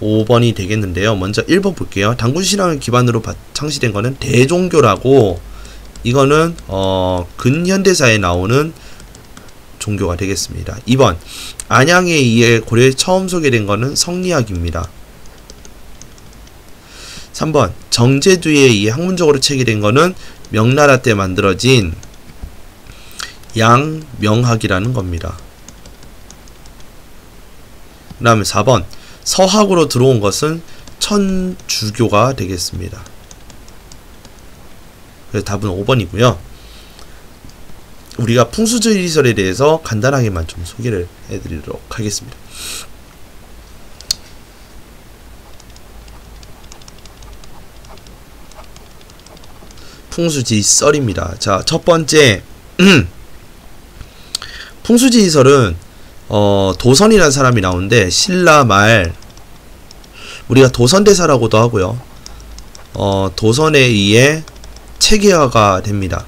5번이 되겠는데요. 먼저 1번 볼게요. 단군신앙을 기반으로 창시된 거는 대종교라고, 이거는 근현대사에 나오는 종교가 되겠습니다. 2번, 안양에 의해 고려에 처음 소개된 거는 성리학입니다. 3번, 정제두에 의해 학문적으로 체계된 거는 명나라 때 만들어진 양명학이라는 겁니다. 그 다음에 4번, 서학으로 들어온 것은 천주교가 되겠습니다. 그래서 답은 5번이고요. 우리가 풍수지리설에 대해서 간단하게만 좀 소개를 해드리도록 하겠습니다. 풍수지리설입니다. 자, 첫 번째, 풍수지리설은 도선이라는 사람이 나오는데, 신라 말, 우리가 도선대사라고도 하고요, 도선에 의해 체계화가 됩니다.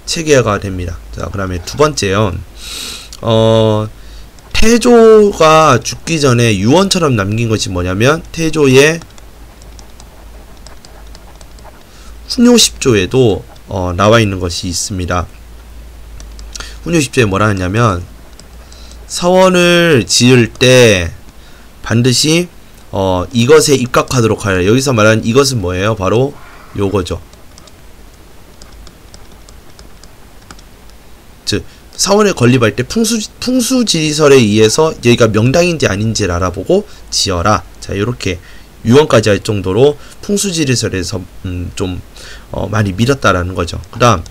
체계화가 됩니다. 자, 그 다음에 두 번째요. 태조가 죽기 전에 유언처럼 남긴 것이 뭐냐면, 태조의 훈요10조에도 나와 있는 것이 있습니다. 훈요10조에 뭐라 하냐면, 사원을 지을 때 반드시 이것에 입각하도록 하라. 여기서 말하는 이것은 뭐예요? 바로 요거죠. 즉, 사원에 건립할 때 풍수지리설에 의해서 여기가 명당인지 아닌지를 알아보고 지어라. 자, 요렇게 유언까지 할 정도로 풍수지리설에서 좀 많이 밀었다라는 거죠. 그 다음,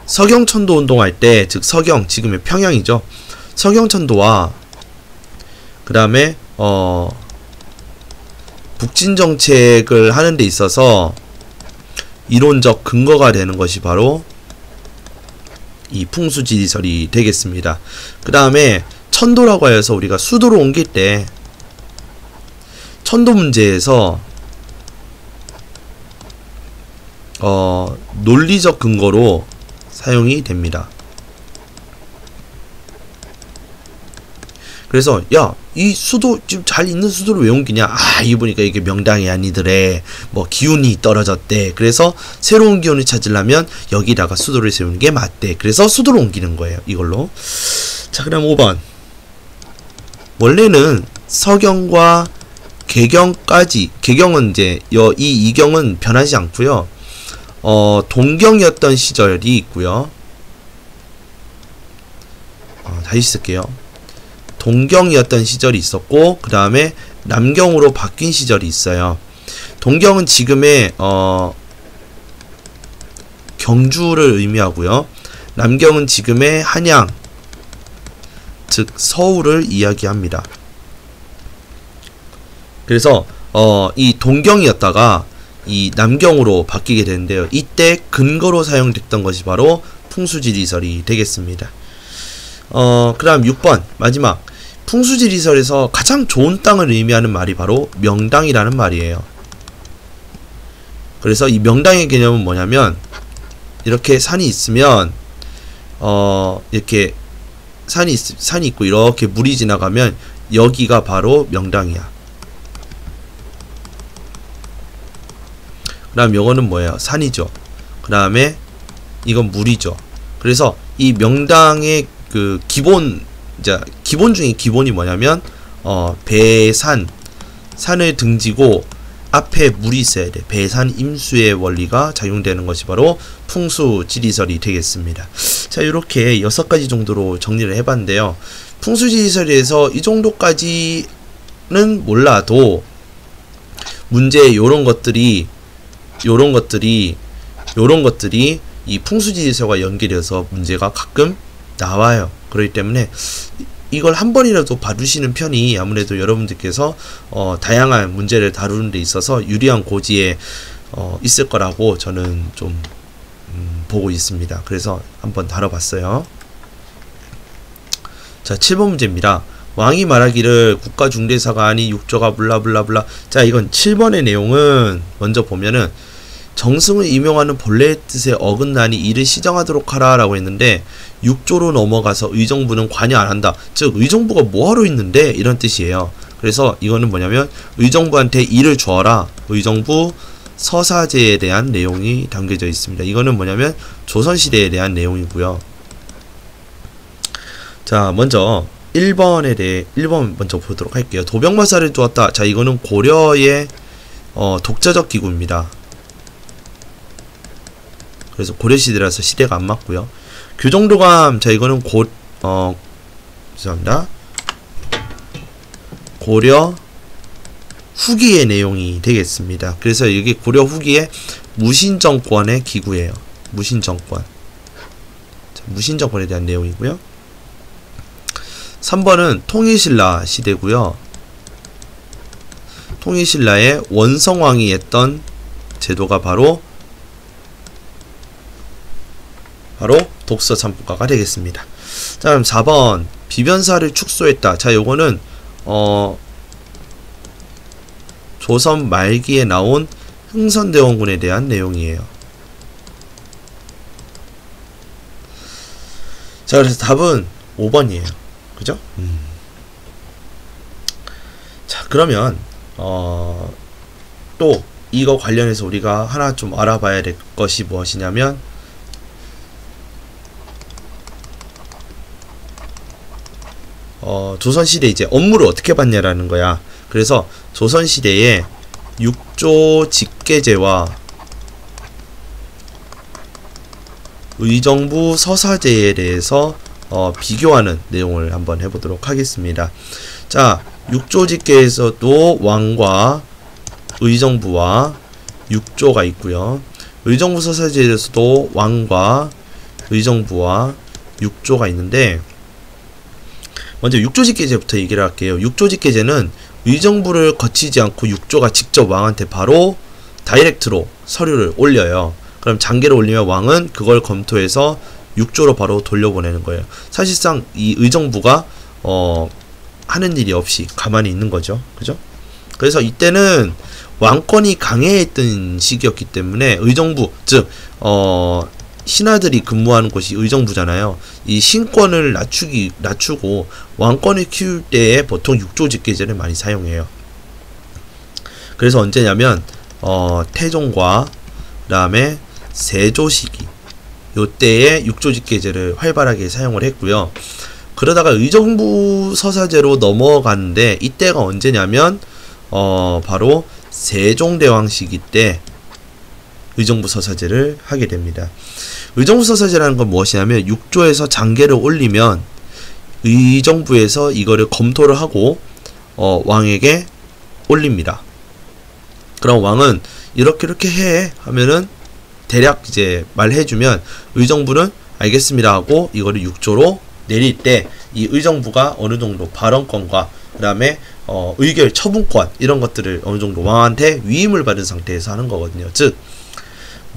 서경천도 운동할 때, 즉 서경, 지금의 평양이죠. 서경천도와 그 다음에 북진정책을 하는 데 있어서 이론적 근거가 되는 것이 바로 이 풍수지리설이 되겠습니다. 그 다음에 천도라고 하여서 우리가 수도로 옮길 때 천도 문제에서 논리적 근거로 사용이 됩니다. 그래서 야, 이 수도 지금 잘 있는 수도를 왜 옮기냐? 아, 이거 보니까 이게 명당이 아니더래. 뭐 기운이 떨어졌대. 그래서 새로운 기운을 찾으려면 여기다가 수도를 세우는 게 맞대. 그래서 수도를 옮기는 거예요, 이걸로. 자, 그럼 5번. 원래는 서경과 개경까지, 개경은 이제 이 이경은 변하지 않고요. 동경이었던 시절이 있고요. 다시 쓸게요. 동경이었던 시절이 있었고, 그 다음에 남경으로 바뀐 시절이 있어요. 동경은 지금의 경주를 의미하고요. 남경은 지금의 한양, 즉 서울을 이야기합니다. 그래서 이 동경이었다가 이 남경으로 바뀌게 되는데요. 이때 근거로 사용됐던 것이 바로 풍수지리설이 되겠습니다. 그 다음 6번 마지막, 풍수지리설에서 가장 좋은 땅을 의미하는 말이 바로 명당이라는 말이에요. 그래서 이 명당의 개념은 뭐냐면, 이렇게 산이 있으면 이렇게 산이 있고 이렇게 물이 지나가면 여기가 바로 명당이야. 그 다음 요거는 뭐예요? 산이죠. 그 다음에 이건 물이죠. 그래서 이 명당의 그 기본 중에 기본이 뭐냐면 산을 등지고 앞에 물이 있어야 돼. 배산 임수의 원리가 작용되는 것이 바로 풍수지리설이 되겠습니다. 자, 이렇게 6가지 정도로 정리를 해봤는데요. 풍수지리설에서 이 정도까지는 몰라도 문제에 요런 것들이 이 풍수지리설과 연결해서 문제가 가끔 나와요. 그렇기 때문에 이걸 한 번이라도 봐두시는 편이 아무래도 여러분들께서 다양한 문제를 다루는 데 있어서 유리한 고지에 있을 거라고 저는 좀 보고 있습니다. 그래서 한번 다뤄봤어요. 자, 7번 문제입니다. 왕이 말하기를 국가 중대사가 아니 육조가 블라블라블라. 자, 이건 7번의 내용은 먼저 보면은 정승을 임용하는 본래의 뜻에 어긋나니 이를 시정하도록 하라 라고 했는데 6조로 넘어가서 의정부는 관여 안 한다. 즉 의정부가 뭐하러 있는데 이런 뜻이에요. 그래서 이거는 뭐냐면 의정부한테 일을 주어라. 의정부 서사제에 대한 내용이 담겨져 있습니다. 이거는 뭐냐면 조선시대에 대한 내용이고요. 자, 먼저 1번 먼저 보도록 할게요. 도병마사를 두었다. 자, 이거는 고려의 독자적 기구입니다. 그래서 고려시대라서 시대가 안 맞고요. 교정도감, 자, 이거는 죄송합니다. 고려 후기의 내용이 되겠습니다. 그래서 이게 고려 후기의 무신정권의 기구예요. 무신정권. 자, 무신정권에 대한 내용이고요. 3번은 통일신라 시대고요. 통일신라의 원성왕이 했던 제도가 바로 독서참고가가 되겠습니다. 자, 그럼 4번 비변사를 축소했다. 자, 요거는 조선 말기에 나온 흥선대원군에 대한 내용이에요. 자, 그래서 답은 5번이에요. 그죠? 자, 그러면 또 이거 관련해서 우리가 하나 좀 알아봐야 될 것이 무엇이냐면 조선시대 이제 업무를 어떻게 받냐라는 거야. 그래서 조선시대에 육조 직계제와 의정부 서사제에 대해서 비교하는 내용을 한번 해보도록 하겠습니다. 자, 육조 직계에서도 왕과 의정부와 육조가 있고요. 의정부 서사제에서도 왕과 의정부와 육조가 있는데, 먼저 육조직계제부터 얘기를 할게요. 육조직계제는 의정부를 거치지 않고 육조가 직접 왕한테 바로 다이렉트로 서류를 올려요. 그럼 장계를 올리면 왕은 그걸 검토해서 육조로 바로 돌려보내는 거예요. 사실상 이 의정부가 하는 일이 없이 가만히 있는 거죠. 그죠? 그래서 이때는 왕권이 강해했던 시기였기 때문에 의정부, 즉 신하들이 근무하는 곳이 의정부잖아요. 이 신권을 낮추고 왕권을 키울 때에 보통 육조직계제를 많이 사용해요. 그래서 언제냐면 태종과 그 다음에 세조 시기 요때에 육조직계제를 활발하게 사용을 했고요. 그러다가 의정부 서사제로 넘어가는데 이때가 언제냐면 바로 세종대왕 시기 때 의정부 서사제를 하게 됩니다. 의정부 서사제라는 건 무엇이냐면 육조에서 장계를 올리면 의정부에서 이거를 검토를 하고 왕에게 올립니다. 그럼 왕은 이렇게 해 하면은 대략 이제 말해주면 의정부는 알겠습니다 하고 이거를 육조로 내릴 때 이 의정부가 어느 정도 발언권과 그 다음에 의결 처분권 이런 것들을 어느 정도 왕한테 위임을 받은 상태에서 하는 거거든요. 즉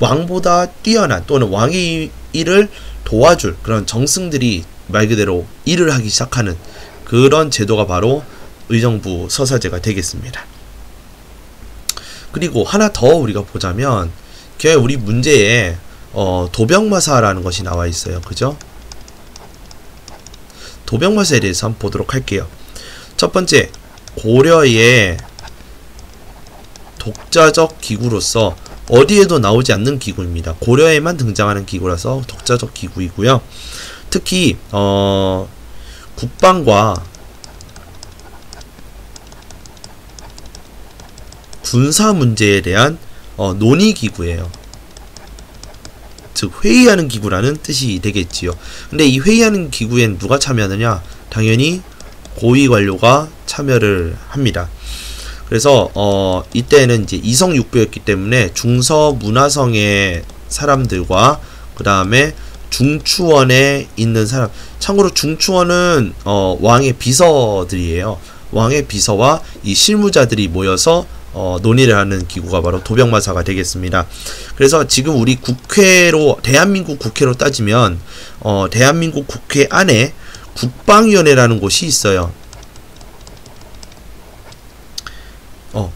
왕보다 뛰어난 또는 왕의 일을 도와줄 그런 정승들이 말 그대로 일을 하기 시작하는 그런 제도가 바로 의정부 서사제가 되겠습니다. 그리고 하나 더 우리가 보자면 우리 문제에 도병마사라는 것이 나와 있어요. 그죠? 도병마사에 대해서 한번 보도록 할게요. 첫 번째, 고려의 독자적 기구로서 어디에도 나오지 않는 기구입니다. 고려에만 등장하는 기구라서 독자적 기구이고요. 특히 국방과 군사 문제에 대한 논의기구예요. 즉 회의하는 기구라는 뜻이 되겠지요. 근데 이 회의하는 기구엔 누가 참여하느냐? 당연히 고위관료가 참여를 합니다. 그래서 이때는 이제 이성육부였기 때문에 중서문화성의 사람들과 그 다음에 중추원에 있는 사람, 참고로 중추원은 왕의 비서들이에요. 왕의 비서와 이 실무자들이 모여서 논의를 하는 기구가 바로 도병마사가 되겠습니다. 그래서 지금 우리 국회로 대한민국 국회로 따지면 대한민국 국회 안에 국방위원회라는 곳이 있어요.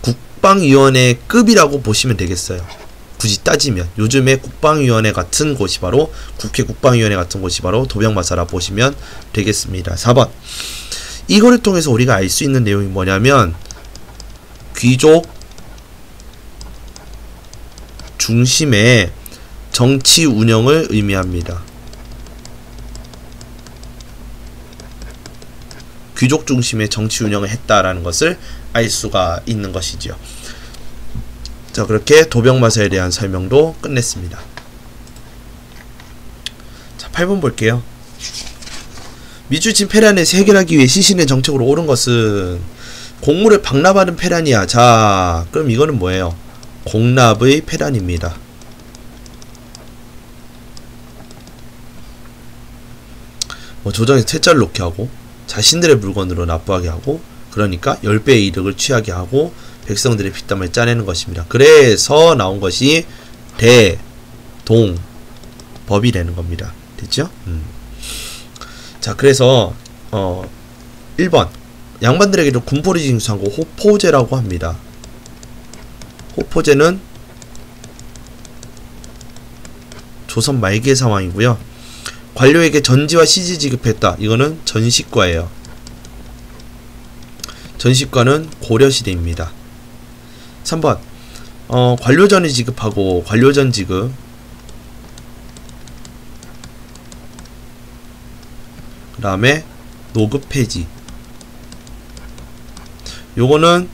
국방위원회급이라고 보시면 되겠어요. 굳이 따지면 요즘에 국방위원회 같은 곳이 바로 국회 국방위원회 같은 곳이 바로 도병마사라 보시면 되겠습니다. 4번 이거를 통해서 우리가 알 수 있는 내용이 뭐냐면 귀족 중심의 정치 운영을 의미합니다. 귀족 중심의 정치 운영을 했다라는 것을 알 수가 있는 것이지요. 자, 그렇게 도병마사에 대한 설명도 끝냈습니다. 자, 8번 볼게요. 미주진 페란에서 해결하기 위해 시신의 정책으로 옳은 것은 곡물을 박납하는 페란이야. 자, 그럼 이거는 뭐예요? 공납의 페란입니다. 뭐 조정에서 퇴짜를 놓게 하고 자신들의 물건으로 납부하게 하고 그러니까 10배의 이득을 취하게 하고 백성들의 핏땀을 짜내는 것입니다. 그래서 나온 것이 대동법이 되는 겁니다. 됐죠? 자, 그래서 1번 양반들에게도 군포를 징수한 거 호포제라고 합니다. 호포제는 조선 말기의 상황이고요. 관료에게 전지와 시지 지급했다. 이거는 전시과예요. 전시과는 고려시대입니다. 3번 관료전을 지급하고 관료전 지급 그 다음에 노급 폐지 요거는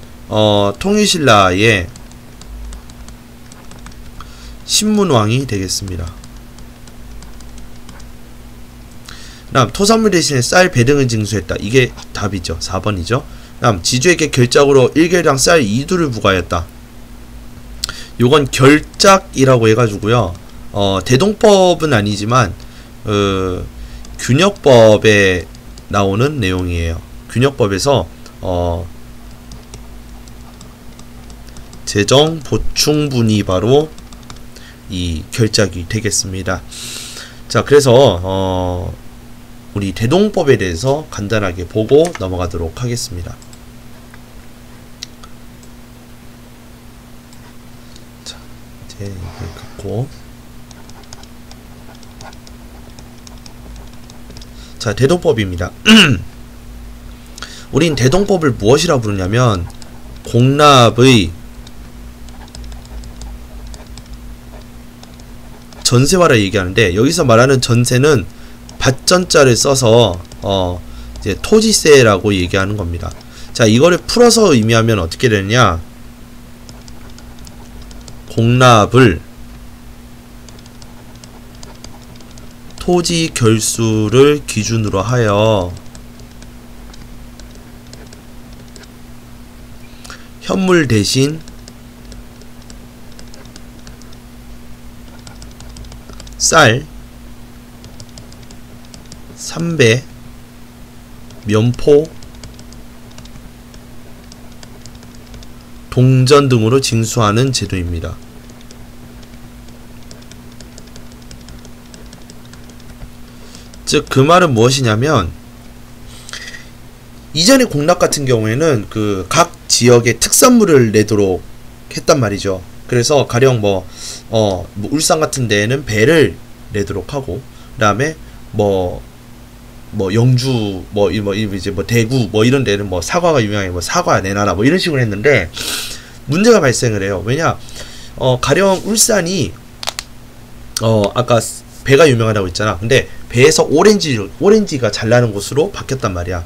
통일신라의 신문왕이 되겠습니다. 다음 토산물 대신에 쌀 배등을 징수했다. 이게 답이죠. 4번이죠. 다음 지주에게 결작으로 1개월당 쌀 2두를 부과했다. 요건 결작이라고 해가지고요. 대동법은 아니지만 균역법에 나오는 내용이에요. 균역법에서 재정 보충분이 바로 이 결작이 되겠습니다. 자, 그래서 우리 대동법에 대해서 간단하게 보고 넘어가도록 하겠습니다. 자, 이제 이걸 갖고 자, 대동법입니다. 우린 대동법을 무엇이라 부르냐면 공납의 전세화를 얘기하는데 여기서 말하는 전세는 밭전자를 써서 이제 토지세라고 얘기하는 겁니다. 자, 이거를 풀어서 의미하면 어떻게 되느냐? 공납을 토지 결수를 기준으로 하여 현물 대신 쌀, 삼배, 면포, 동전 등으로 징수하는 제도입니다. 즉 그 말은 무엇이냐면 이전의 공납 같은 경우에는 그 각 지역의 특산물을 내도록 했단 말이죠. 그래서 가령 뭐 울산 같은 데에는 배를 내도록 하고 그다음에 뭐 영주 이제 대구 이런 데는 뭐 사과가 유명해 사과 내놔라 이런 식으로 했는데 문제가 발생을 해요. 왜냐 가령 울산이 아까 배가 유명하다고 했잖아. 근데 배에서 오렌지가 잘 나는 곳으로 바뀌었단 말이야.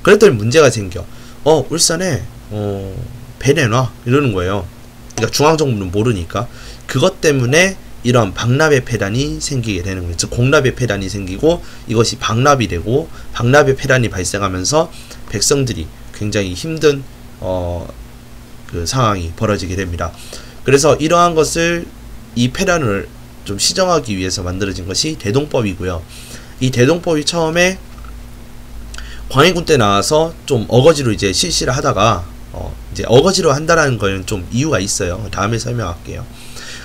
그랬더니 문제가 생겨. 울산에 배 내놔 이러는 거예요. 그러니까 중앙정부는 모르니까. 그것 때문에 이런 박납의 폐단이 생기게 되는 거예요. 즉 공납의 폐단이 생기고 이것이 박납이 되고 박납의 폐단이 발생하면서 백성들이 굉장히 힘든 그 상황이 벌어지게 됩니다. 그래서 이러한 것을 이 폐단을 좀 시정하기 위해서 만들어진 것이 대동법이고요. 이 대동법이 처음에 광해군 때 나와서 좀 어거지로 이제 실시를 하다가 이제 어거지로 한다라는 거는 좀 이유가 있어요. 다음에 설명할게요.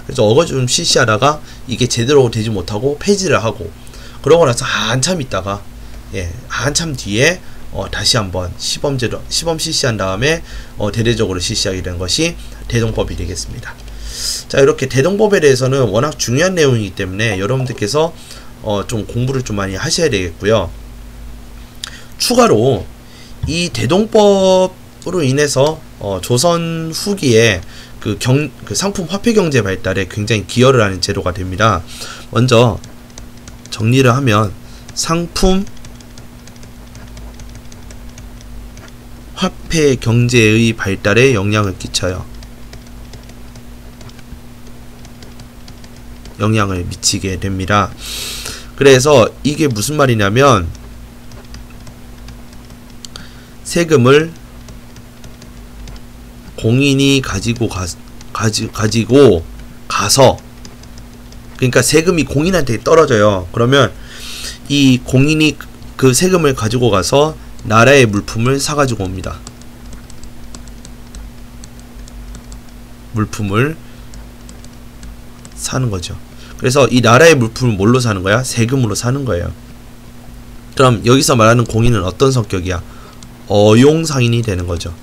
그래서 어거지 좀 실시하다가 이게 제대로 되지 못하고 폐지를 하고 그러고 나서 한참 있다가 한참 뒤에 다시 한번 시범 실시한 다음에 대대적으로 실시하게 된 것이 대동법이 되겠습니다. 자, 이렇게 대동법에 대해서는 워낙 중요한 내용이기 때문에 여러분들께서 좀 공부를 좀 많이 하셔야 되겠고요. 추가로 이 대동법으로 인해서 조선 후기에 그 상품 화폐 경제 발달에 굉장히 기여를 하는 제도가 됩니다. 먼저 정리를 하면 상품 화폐 경제의 발달에 영향을 끼쳐요. 영향을 미치게 됩니다. 그래서 이게 무슨 말이냐면 세금을 공인이 가지고 가서, 그러니까 세금이 공인한테 떨어져요. 그러면 이 공인이 그 세금을 가지고 가서 나라의 물품을 사가지고 옵니다. 물품을 사는 거죠. 그래서 이 나라의 물품을 뭘로 사는 거야? 세금으로 사는 거예요. 그럼 여기서 말하는 공인은 어떤 성격이야? 어용상인이 되는 거죠.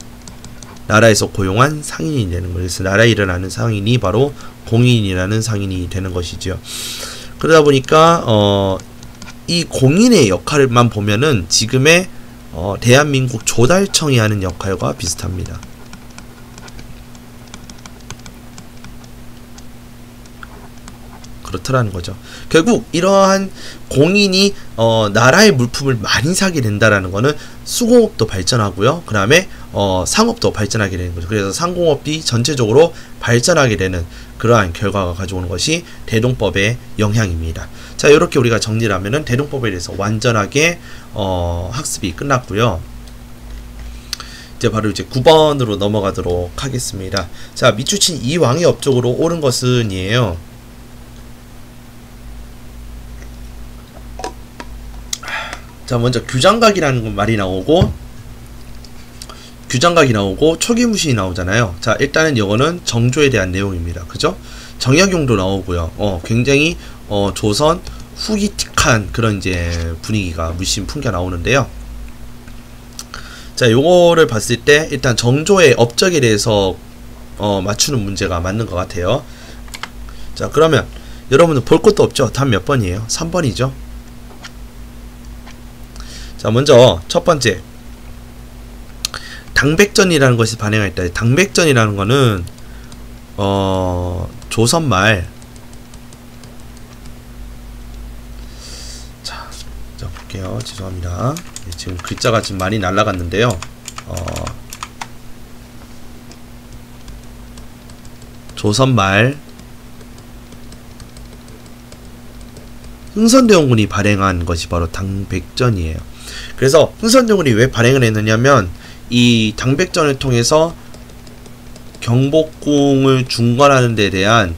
나라에서 고용한 상인이 되는 거예요. 그래서 나라에 일어나는 상인이 바로 공인이라는 상인이 되는 것이죠. 그러다 보니까 이 공인의 역할만 보면은 지금의 대한민국 조달청이 하는 역할과 비슷합니다. 그렇더라는 거죠. 결국 이러한 공인이 나라의 물품을 많이 사게 된다라는 거는 수공업도 발전하고요. 그 다음에 상업도 발전하게 되는 거죠. 그래서 상공업이 전체적으로 발전하게 되는 그러한 결과가 가져오는 것이 대동법의 영향입니다. 자, 이렇게 우리가 정리를 하면은 대동법에 대해서 완전하게 학습이 끝났고요. 이제 바로 이제 9번으로 넘어가도록 하겠습니다. 자, 미추친 이 왕의 업적으로 옳은 것은 이에요. 자, 먼저 규장각이라는 말이 나오고 규장각이 나오고 초기무신이 나오잖아요. 자, 일단은 이거는 정조에 대한 내용입니다. 그죠? 정약용도 나오고요. 굉장히 조선 후기틱한 그런 이제 분위기가 물씬 풍겨 나오는데요. 자, 요거를 봤을 때 일단 정조의 업적에 대해서 맞추는 문제가 맞는 것 같아요. 자, 그러면 여러분들 볼 것도 없죠? 답 몇 번이에요? 3번이죠? 자, 먼저 첫 번째 당백전이라는 것이 발행했다. 당백전이라는 거는 조선말, 자 볼게요. 죄송합니다. 지금 글자가 지금 많이 날라갔는데요. 조선말 흥선대원군이 발행한 것이 바로 당백전이에요. 그래서 흥선대원군이 왜 발행을 했느냐면 이 당백전을 통해서 경복궁을 중건하는 데 대한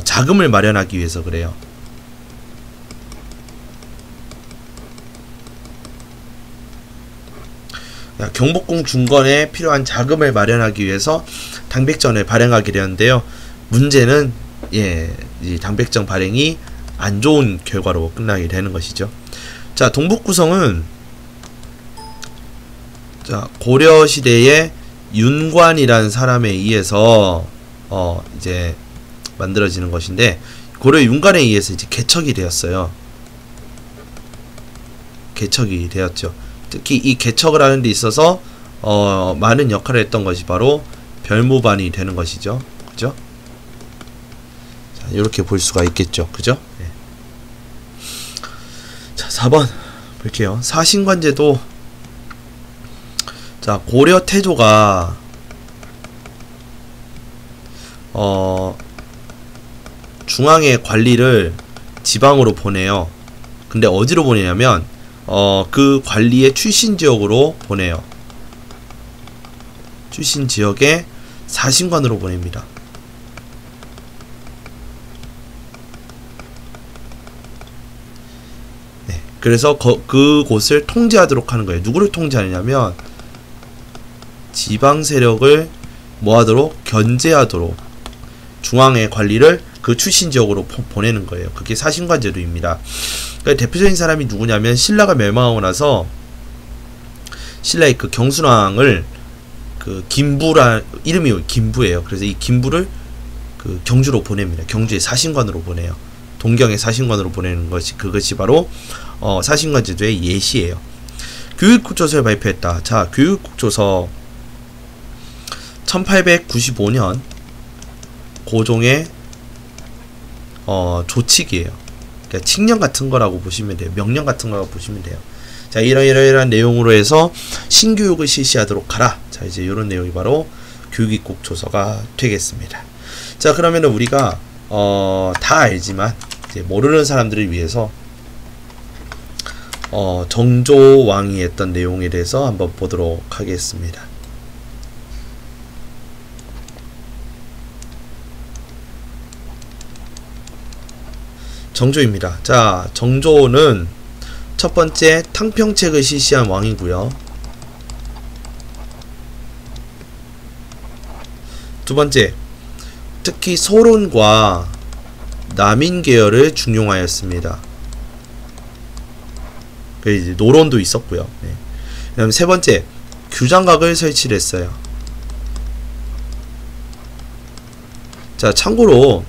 자금을 마련하기 위해서 그래요. 경복궁 중건에 필요한 자금을 마련하기 위해서 당백전을 발행하게 되었는데요. 문제는 이 당백전 발행이 안 좋은 결과로 끝나게 되는 것이죠. 자, 동북구성은 자, 고려시대의 윤관이라는 사람에 의해서 이제 만들어지는 것인데, 고려 윤관에 의해서 이제 개척이 되었어요. 개척이 되었죠. 특히 이 개척을 하는 데 있어서 많은 역할을 했던 것이 바로 별무반이 되는 것이죠. 그죠? 자, 이렇게 볼 수가 있겠죠. 그죠? 네. 자, 4번 볼게요. 사신관제도, 자, 고려 태조가 중앙의 관리를 지방으로 보내요. 근데 어디로 보내냐면 그 관리의 출신 지역으로 보내요. 출신 지역에 사신관으로 보냅니다. 네, 그래서 그곳을 통제하도록 하는 거예요. 누구를 통제하느냐면 지방 세력을 뭐하도록? 견제하도록 중앙의 관리를 그 출신 지역으로 보내는 거예요. 그게 사신관 제도입니다. 그러니까 대표적인 사람이 누구냐면 신라가 멸망하고 나서 신라의 그 경순왕을 그 김부라 이름이 김부예요. 그래서 이 김부를 그 경주로 보냅니다. 경주의 사신관으로 보내요. 동경의 사신관으로 보내는 것이 그것이 바로 사신관 제도의 예시예요. 교육국조서를 발표했다. 자, 교육국조서 1895년 고종의 조칙이에요. 그러니까 칙령 같은 거라고 보시면 돼요. 명령 같은 거라고 보시면 돼요. 자, 이러이러한 내용으로 해서 신교육을 실시하도록 하라. 자, 이제 이런 내용이 바로 교육입국조서가 되겠습니다. 자, 그러면은 우리가 다 알지만 이제 모르는 사람들을 위해서 정조왕이 했던 내용에 대해서 한번 보도록 하겠습니다. 정조입니다. 자, 정조는 첫 번째 탕평책을 실시한 왕이고요. 두 번째, 특히 소론과 남인 계열을 중용하였습니다. 이제 노론도 있었고요. 네. 그다음 세 번째, 규장각을 설치를 했어요. 자, 참고로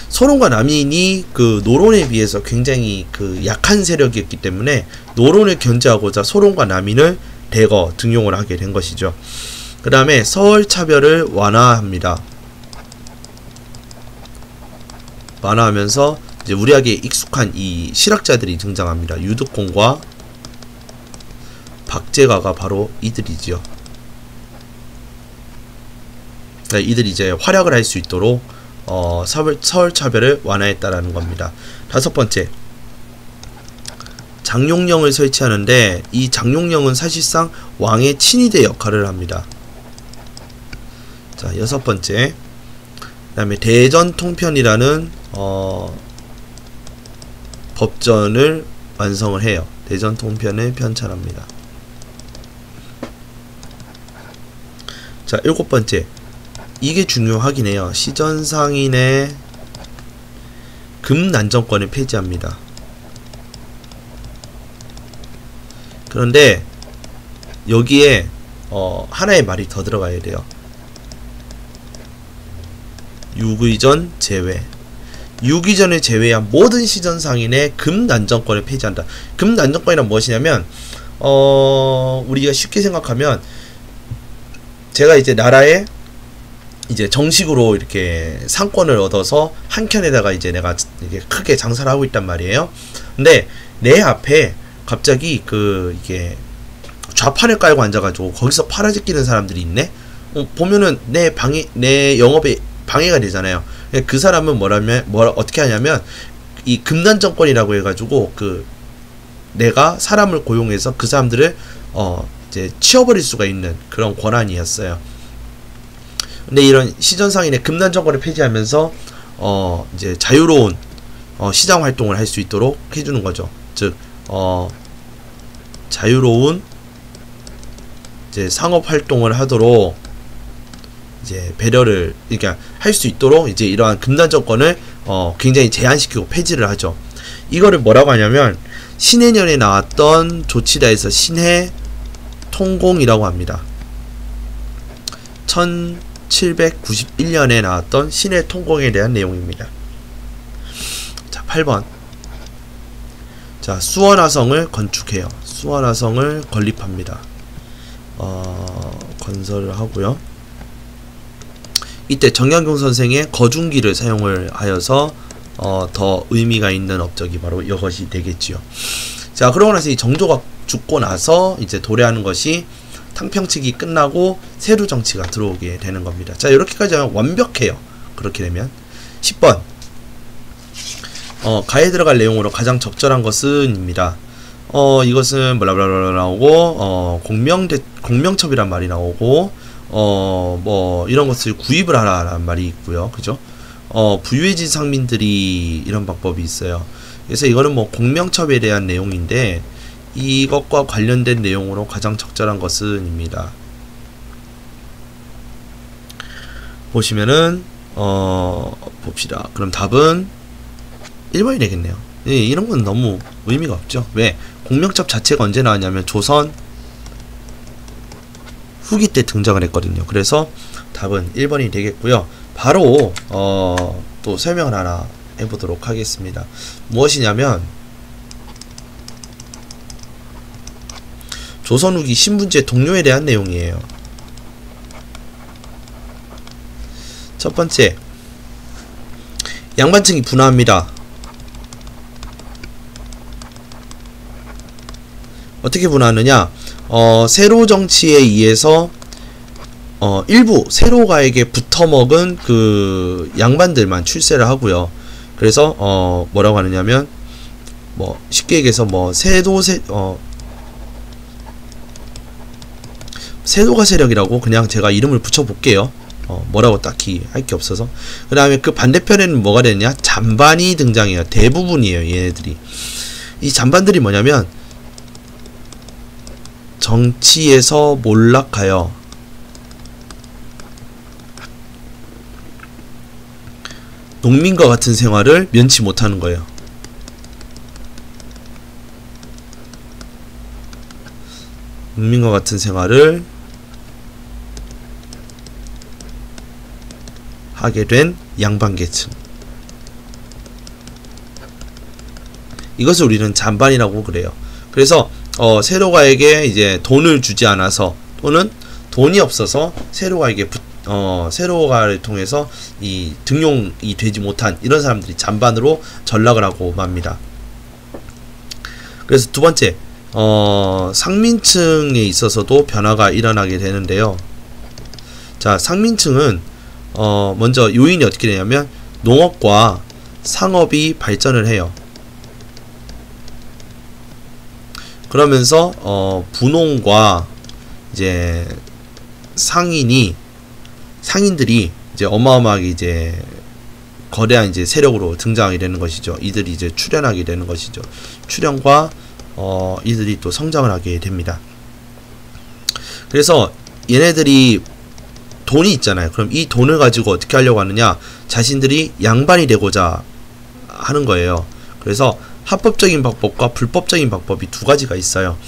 소론과 남인이 그 노론에 비해서 굉장히 그 약한 세력이었기 때문에 노론을 견제하고자 소론과 남인을 대거 등용을 하게 된 것이죠. 그 다음에 서얼차별을 완화합니다. 완화하면서 이제 우리에게 익숙한 이 실학자들이 등장합니다. 유득공과 박제가가 바로 이들이지요. 그러니까 이들이 이제 활약을 할 수 있도록 서얼차별을 완화했다라는 겁니다. 다섯 번째, 장용령을 설치하는데 이 장용령은 사실상 왕의 친위대 역할을 합니다. 자, 여섯 번째, 그 다음에 대전통편이라는 법전을 완성을 해요. 대전통편을 편찬합니다. 자, 일곱 번째, 이게 중요하긴 해요. 시전상인의 금난정권을 폐지합니다. 그런데 여기에 하나의 말이 더 들어가야 돼요. 육의전 제외. 육의전을 제외한 모든 시전상인의 금난정권을 폐지한다. 금난정권이란 무엇이냐면 우리가 쉽게 생각하면 제가 이제 나라에 이제 정식으로 이렇게 상권을 얻어서 한켠에다가 이제 내가 이게 크게 장사를 하고 있단 말이에요. 근데 내 앞에 갑자기 이게 좌판을 깔고 앉아가지고 거기서 팔아제끼는 사람들이 있네. 보면은 내 영업에 방해가 되잖아요. 그 사람은 어떻게 하냐면 이 금단정권이라고 해가지고 내가 사람을 고용해서 그 사람들을 이제 치워버릴 수가 있는 그런 권한이었어요. 근데 이런 시전상인의 금단정권을 폐지하면서 이제 자유로운 시장 활동을 할 수 있도록 해주는 거죠. 즉 자유로운 이제 상업 활동을 하도록 이제 배려를 그러니까 할 수 있도록 이제 이러한 금단정권을 굉장히 제한시키고 폐지를 하죠. 이거를 뭐라고 하냐면 신해년에 나왔던 조치다에서 신해 통공이라고 합니다. 1791년에 나왔던 신해 통공에 대한 내용입니다. 자, 8번. 자, 수원화성을 건축해요. 수원화성을 건립합니다. 건설을 하고요. 이때 정약용 선생의 거중기를 사용을 하여서 더 의미가 있는 업적이 바로 이것이 되겠지요. 자, 그러고 나서 이 정조가 죽고 나서 이제 도래하는 것이 탕평책이 끝나고 세루 정치가 들어오게 되는 겁니다. 자, 이렇게까지 하면 완벽해요. 그렇게 되면 10번 가에 들어갈 내용으로 가장 적절한 것은 입니다. 이것은 블라블라블라 나오고 공명첩이란 말이 나오고 뭐 이런 것을 구입을 하라라는 말이 있고요. 그죠? 부유해진 상민들이 이런 방법이 있어요. 그래서 이거는 뭐 공명첩에 대한 내용인데 이것과 관련된 내용으로 가장 적절한 것은 입니다. 보시면은 봅시다. 그럼 답은 1번이 되겠네요. 예, 이런 건 너무 의미가 없죠. 왜? 공명첩 자체가 언제 나왔냐면 조선 후기 때 등장을 했거든요. 그래서 답은 1번이 되겠고요. 바로 또 설명을 하나 해보도록 하겠습니다. 무엇이냐면 조선 후기 신분제 동료에 대한 내용이에요. 첫 번째, 양반층이 분화합니다. 어떻게 분화하느냐? 세로 정치에 의해서 일부 세로가에게 붙어먹은 그 양반들만 출세를 하고요. 그래서 뭐라고 하느냐면 뭐 쉽게 얘기해서 뭐 세도가 세력이라고 그냥 제가 이름을 붙여볼게요. 뭐라고 딱히 할 게 없어서. 그 다음에 그 반대편에는 뭐가 되느냐? 잔반이 등장해요. 대부분이에요, 얘네들이. 이 잔반들이 뭐냐면 정치에서 몰락하여 농민과 같은 생활을 면치 못하는 거예요. 농민과 같은 생활을 하게 된 양반계층. 이것을 우리는 잔반이라고 그래요. 그래서 세로가에게 이제 돈을 주지 않아서 또는 돈이 없어서 세로가를 통해서 이 등용이 되지 못한 이런 사람들이 잔반으로 전락을 하고 맙니다. 그래서 두 번째, 상민층에 있어서도 변화가 일어나게 되는데요. 자, 상민층은 먼저 요인이 어떻게 되냐면 농업과 상업이 발전을 해요. 그러면서 분홍과 이제 상인들이 이제 어마어마하게 이제 거대한 이제 세력으로 등장하게 되는 것이죠. 이들이 이제 출현하게 되는 것이죠. 출현과 이들이 또 성장을 하게 됩니다. 그래서 얘네들이 돈이 있잖아요. 그럼 이 돈을 가지고 어떻게 하려고 하느냐? 자신들이 양반이 되고자 하는 거예요. 그래서 합법적인 방법과 불법적인 방법이 두 가지가 있어요.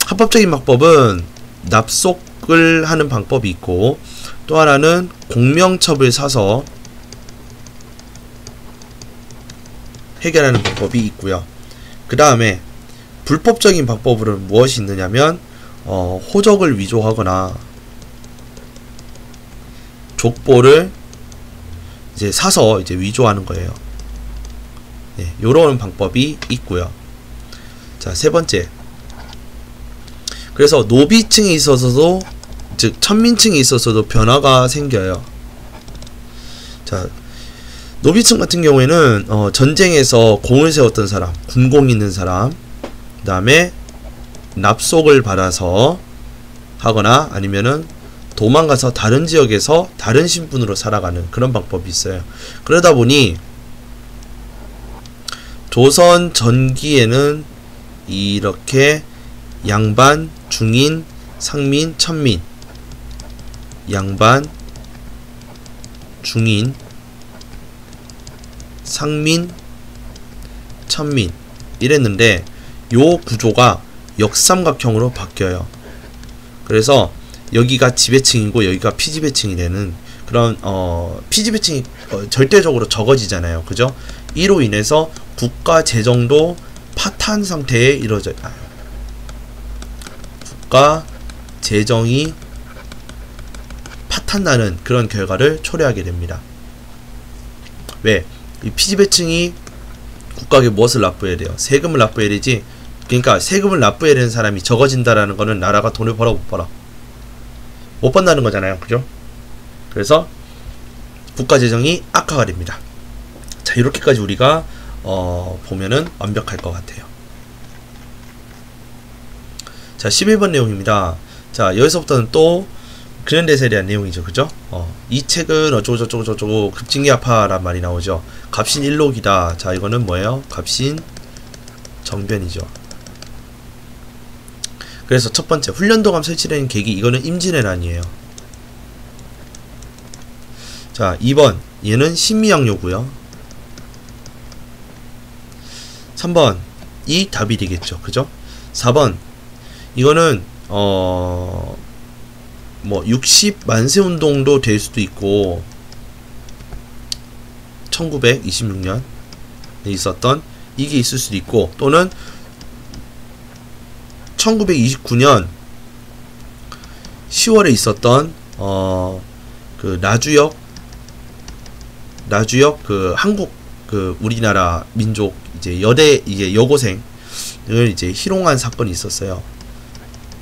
합법적인 방법은 납속을 하는 방법이 있고, 또 하나는 공명첩을 사서 해결하는 방법이 있고요. 그 다음에 불법적인 방법으로는 무엇이 있느냐면 호적을 위조하거나 족보를 이제 사서 이제 위조하는 거예요. 네, 요런 방법이 있고요. 자, 세 번째. 그래서 노비층에 있어서도, 즉 천민층에 있어서도 변화가 생겨요. 자, 노비층 같은 경우에는 전쟁에서 공을 세웠던 사람, 군공 있는 사람, 그 다음에 납속을 받아서 하거나 아니면은 도망가서 다른 지역에서 다른 신분으로 살아가는 그런 방법이 있어요. 그러다 보니 조선 전기에는 이렇게 양반, 중인, 상민, 천민, 양반, 중인, 상민, 천민 이랬는데 요 구조가 역삼각형으로 바뀌어요. 그래서 여기가 지배층이고 여기가 피지배층이 되는 그런 피지배층이 절대적으로 적어지잖아요. 그죠? 이로 인해서 국가 재정도 파탄 상태에 이루어져요. 국가 재정이 파탄나는 그런 결과를 초래하게 됩니다. 왜? 이 피지배층이 국가에 무엇을 납부해야 돼요? 세금을 납부해야 되지. 그러니까 세금을 납부해야 되는 사람이 적어진다라는 거는 나라가 돈을 벌어 못 벌어? 못 번다는 거잖아요. 그죠? 그래서 국가 재정이 악화가 됩니다. 자, 이렇게까지 우리가 보면은 완벽할 것 같아요. 자, 11번 내용입니다. 자, 여기서부터는 또 근현대사에 대한 내용이죠. 그죠? 이 책은 어쩌고저쩌고 급진계합파란 말이 나오죠. 갑신일록이다. 자, 이거는 뭐예요? 갑신 정변이죠. 그래서 첫 번째, 훈련도감 설치되는 계기, 이거는 임진왜란이에요. 자, 2번, 얘는 신미양요고요. 3번, 이 답이 되겠죠. 그죠? 4번, 이거는 뭐 60 만세 운동도 될 수도 있고 1926년에 있었던 이게 있을 수도 있고 또는 1929년 10월에 있었던 그 나주역 그 한국 그 우리나라 민족 이제 여대 이제 여고생을 이제 희롱한 사건이 있었어요.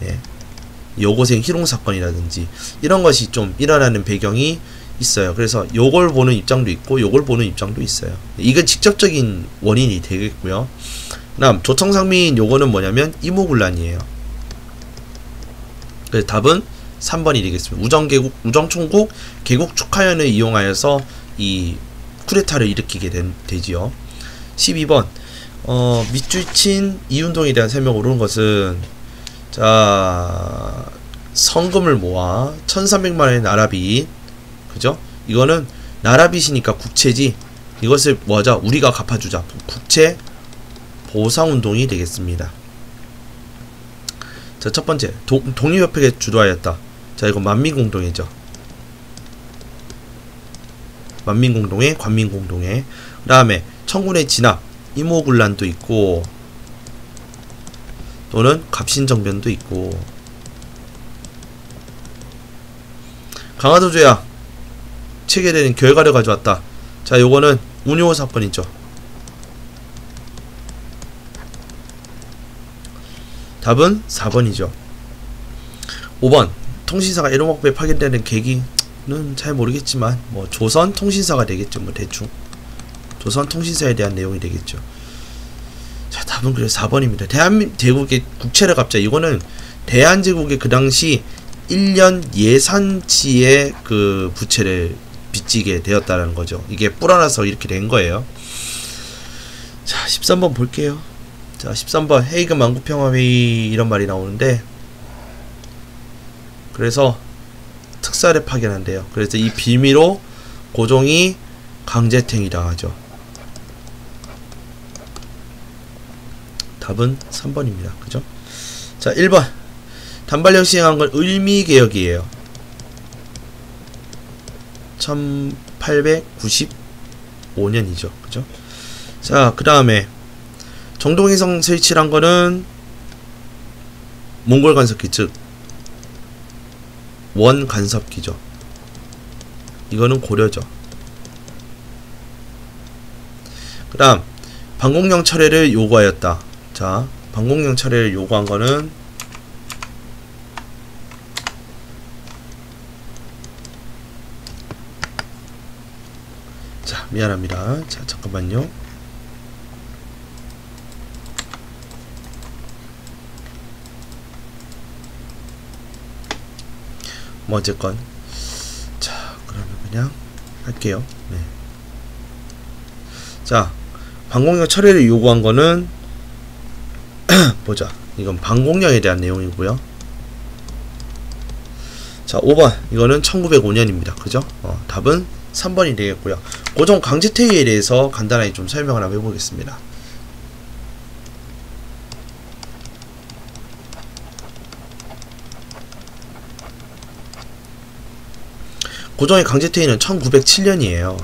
예. 여고생 희롱 사건이라든지 이런 것이 좀 일어나는 배경이 있어요. 그래서 요걸 보는 입장도 있고 요걸 보는 입장도 있어요. 이건 직접적인 원인이 되겠고요. 다음 조청상민 요거는 뭐냐면 이모군란이에요. 그래서 답은 3번이 되겠습니다. 우정총국 개국 축하연을 이용하여서 이 쿠데타를 일으키게 되지요. 12번 밑줄친 이운동에 대한 설명을 오른 것은 자 성금을 모아 1300만원의 나라빚 그죠? 이거는 나라빚이니까 국채지 이것을 뭐하자 우리가 갚아주자 국채 보상운동이 되겠습니다. 자 첫번째 독립협회가 주도하였다. 자 이거 만민공동회죠. 만민공동회 관민공동회 그 다음에 청군의 진압 이모군란도 있고 또는 갑신정변도 있고 강화도조약 체결되는 결과를 가져왔다. 자 요거는 운요 사건이죠. 답은 4번이죠. 5번 통신사가 에로목부에 파견되는 계기는 잘 모르겠지만 뭐 조선 통신사가 되겠죠. 뭐 대충 조선 통신사에 대한 내용이 되겠죠. 자 답은 그래서 4번입니다. 대한제국의 국채를 갚자. 이거는 대한제국의 그 당시 1년 예산치의 그 부채를 빚지게 되었다는 거죠. 이게 불어나서 이렇게 된 거예요. 자 13번 볼게요. 자 13번 헤이그 만국평화회의 이런 말이 나오는데 그래서 특사를 파견한대요. 그래서 이 빌미로 고종이 강제탱이라 하죠. 답은 3번입니다. 그죠? 자 1번 단발령 시행한 건 을미개혁이에요. 1895년이죠. 그죠? 자 그 다음에 정동행성 설치를 한 거는 몽골 간섭기 즉 원 간섭기죠. 이거는 고려죠. 그 다음 방공령 철회를 요구하였다. 자 방공령 철회를 요구한 거는 자 미안합니다. 자 잠깐만요. 뭐 어쨌건 자 그러면 그냥 할게요. 네. 자 방공령 철회를 요구한 거는 보자. 이건 방공령에 대한 내용이고요. 자 5번 이거는 1905년입니다. 그죠? 답은 3번이 되겠고요. 고종 강제퇴위에 대해서 간단하게 좀 설명을 한번 해보겠습니다. 고종의 강제퇴위는 1907년이에요.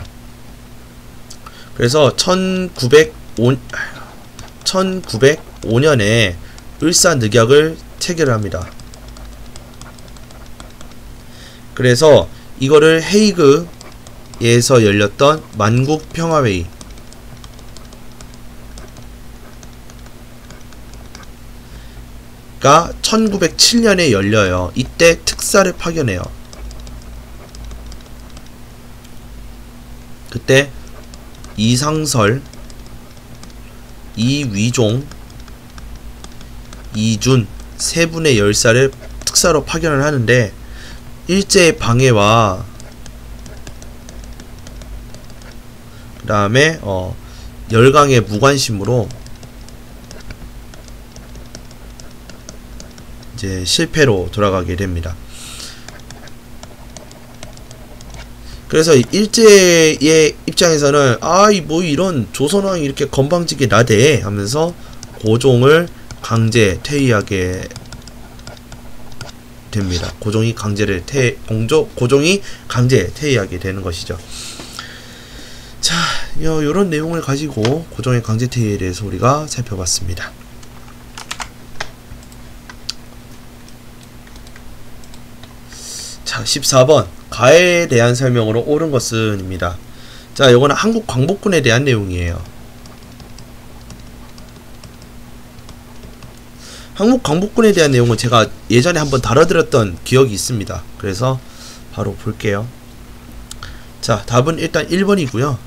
그래서 1905년에 을사늑약을 체결합니다. 그래서 이거를 헤이그에서 열렸던 만국평화회의 가 1907년에 열려요. 이때 특사를 파견해요. 그때 이상설, 이위종, 이준 세 분의 열사를 특사로 파견을 하는데 일제의 방해와 그 다음에 열강의 무관심으로 이제 실패로 돌아가게 됩니다. 그래서 일제의 입장에서는 뭐 이런 조선왕이 이렇게 건방지게 나대 하면서 고종을 강제 퇴위하게 됩니다. 고종이 강제 퇴위하게 되는 것이죠. 자, 요런 내용을 가지고 고종의 강제 퇴위에 대해서 우리가 살펴봤습니다. 자, 14번 가해에 대한 설명으로 옳은 것은 입니다. 자, 요거는 한국 광복군에 대한 내용이에요. 한국 광복군에 대한 내용은 제가 예전에 한번 다뤄드렸던 기억이 있습니다. 그래서 바로 볼게요. 자, 답은 일단 1번이고요.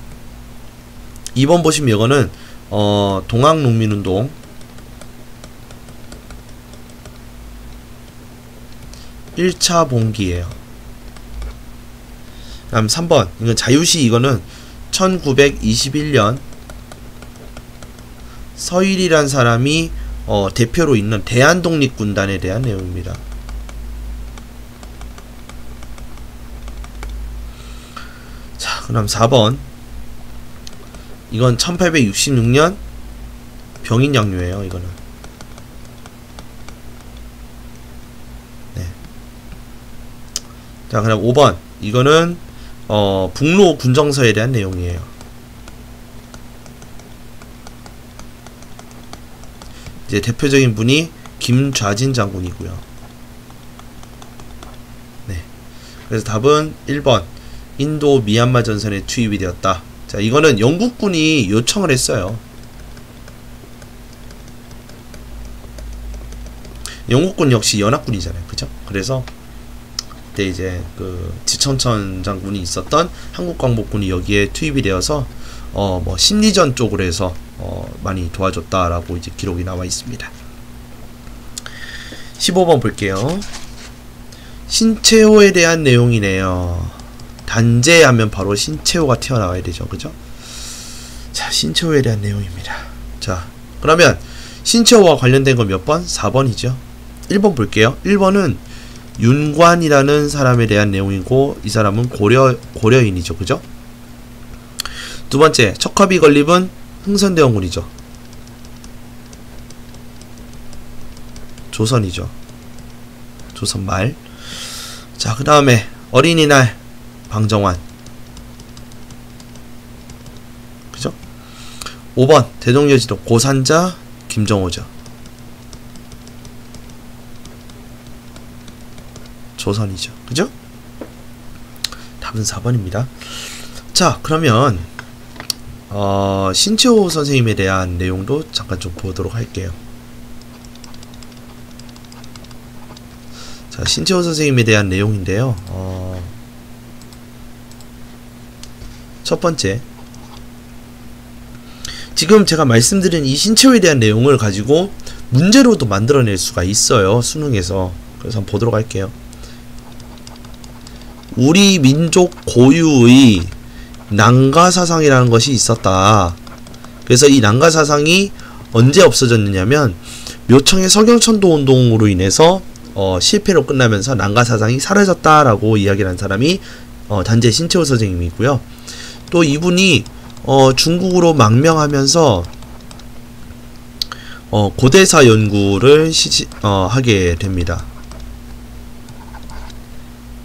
2번 보시면 이거는 동학농민운동 1차 봉기예요. 다음 3번 이건 자유시. 이거는 1921년 서일이란 사람이 대표로 있는 대한독립군단에 대한 내용입니다. 자, 그럼 4번 이건 1866년 병인양요예요. 이거는 네. 자, 그럼 5번 이거는 북로 군정서에 대한 내용이에요. 이제 대표적인 분이 김좌진 장군이고요. 네. 그래서 답은 1번 인도 미얀마 전선에 투입이 되었다. 자, 이거는 영국군이 요청을 했어요. 영국군 역시 연합군이잖아요. 그죠? 그래서 그때 이제 그 지천천 장군이 있었던 한국광복군이 여기에 투입이 되어서 뭐 심리전 쪽으로 해서 많이 도와줬다라고 이제 기록이 나와 있습니다. 15번 볼게요. 신채호에 대한 내용이네요. 단제하면 바로 신채호가 튀어나와야 되죠. 그죠? 자, 신채호에 대한 내용입니다. 자, 그러면 신채호와 관련된 건 몇 번? 4번이죠. 1번 볼게요. 1번은 윤관이라는 사람에 대한 내용이고, 이 사람은 고려인이죠. 그죠? 두 번째, 척화비 건립은 흥선대원군이죠. 조선이죠. 조선 말. 자, 그 다음에 어린이날 방정환. 그죠? 5번 대동여지도 고산자 김정호죠. 조선이죠. 그죠? 답은 4번입니다. 자, 그러면 신채호 선생님에 대한 내용도 잠깐 좀 보도록 할게요. 자, 신채호 선생님에 대한 내용인데요. 첫 번째, 지금 제가 말씀드린 이 신채호에 대한 내용을 가지고 문제로도 만들어낼 수가 있어요. 수능에서. 그래서 한번 보도록 할게요. 우리 민족 고유의 난가사상이라는 것이 있었다. 그래서 이 난가사상이 언제 없어졌느냐면 묘청의 서경천도 운동으로 인해서 실패로 끝나면서 난가사상이 사라졌다라고 이야기를 한 사람이 단재 신채호 선생님이고요. 또 이분이 중국으로 망명하면서 고대사 연구를 하게 됩니다.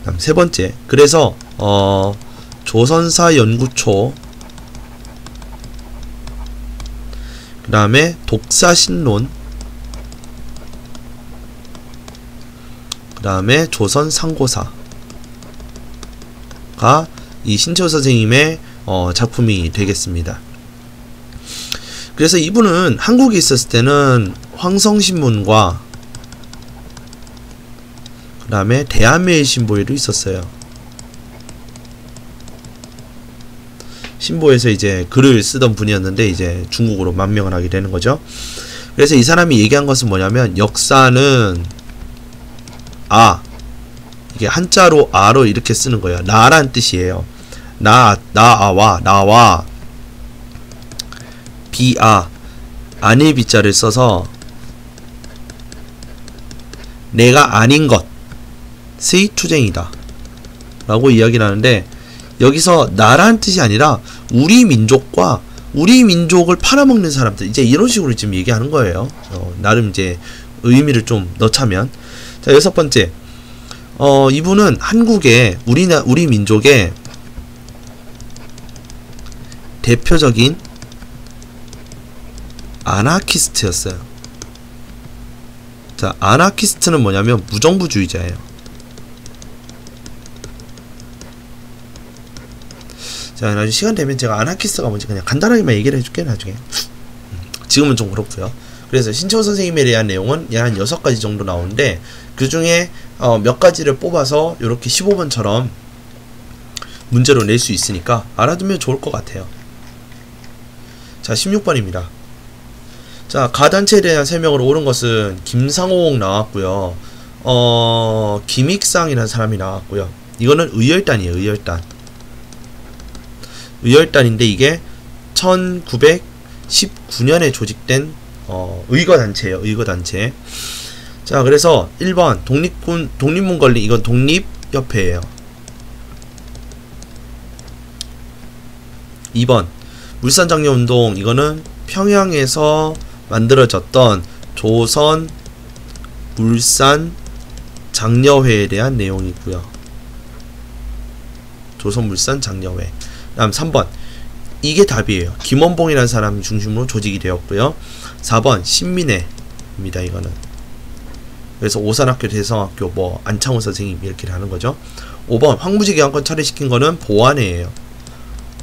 다음 세 번째, 그래서 조선사 연구초, 그 다음에 독사신론, 그 다음에 조선상고사가 이 신채호 선생님의 작품이 되겠습니다. 그래서 이분은 한국에 있었을 때는 황성신문과 그 다음에 대한매일신보에도 있었어요. 신보에서 이제 글을 쓰던 분이었는데 이제 중국으로 망명을 하게 되는 거죠. 그래서 이 사람이 얘기한 것은 뭐냐면, 역사는 이게 한자로 아로 이렇게 쓰는 거예요. 나란 뜻이에요. 나와 비아, 아닐 비자를 써서 내가 아닌 것의 투쟁이다 라고 이야기를 하는데, 여기서 나란 뜻이 아니라 우리 민족과 우리 민족을 팔아먹는 사람들, 이제 이런 식으로 지금 얘기하는 거예요. 나름 이제 의미를 좀 넣자면. 자, 여섯 번째, 이분은 한국의 우리 민족의 대표적인 아나키스트였어요. 자, 아나키스트는 뭐냐면 무정부주의자예요. 자, 나중에 시간 되면 제가 아나키스트가 뭔지 그냥 간단하게만 얘기를 해줄게요, 나중에. 지금은 좀 그렇고요. 그래서 신채호 선생님에 대한 내용은 한 6가지 정도 나오는데, 그 중에 몇 가지를 뽑아서 이렇게 15번처럼 문제로 낼 수 있으니까 알아두면 좋을 것 같아요. 자, 16번입니다. 자, 가단체에 대한 설명으로 옳은 것은 김상옥 나왔고요. 김익상이라는 사람이 나왔고요. 이거는 의열단이에요. 의열단인데 이게 1919년에 조직된 의거단체예요. 의거단체. 자, 그래서 1번 독립문권리, 이건 독립협회예요. 2번 물산장려운동, 이거는 평양에서 만들어졌던 조선 물산 장려회에 대한 내용이고요. 조선 물산 장려회. 다음 3번, 이게 답이에요. 김원봉이라는 사람 중심으로 조직이 되었고요. 4번 신민회입니다. 이거는 그래서 오산학교, 대성학교, 뭐 안창호 선생님 이렇게 하는 거죠. 5번 황무지 계엄권 철회시킨 거는 보안회예요.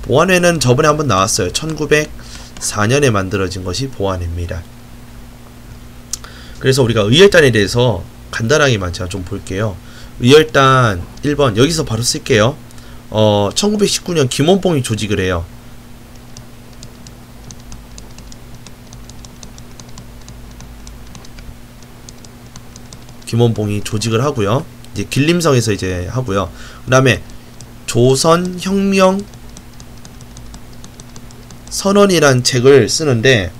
보안회는 저번에 한번 나왔어요. 1904년에 만들어진 것이 보안회입니다. 그래서 우리가 의열단에 대해서 간단하게만 제가 좀 볼게요. 의열단 1번 여기서 바로 쓸게요. 1919년 김원봉이 조직을 해요. 김원봉이 조직을 하고요. 이제 길림성에서 이제 하고요. 그 다음에 조선혁명 선언이란 책을 쓰는데,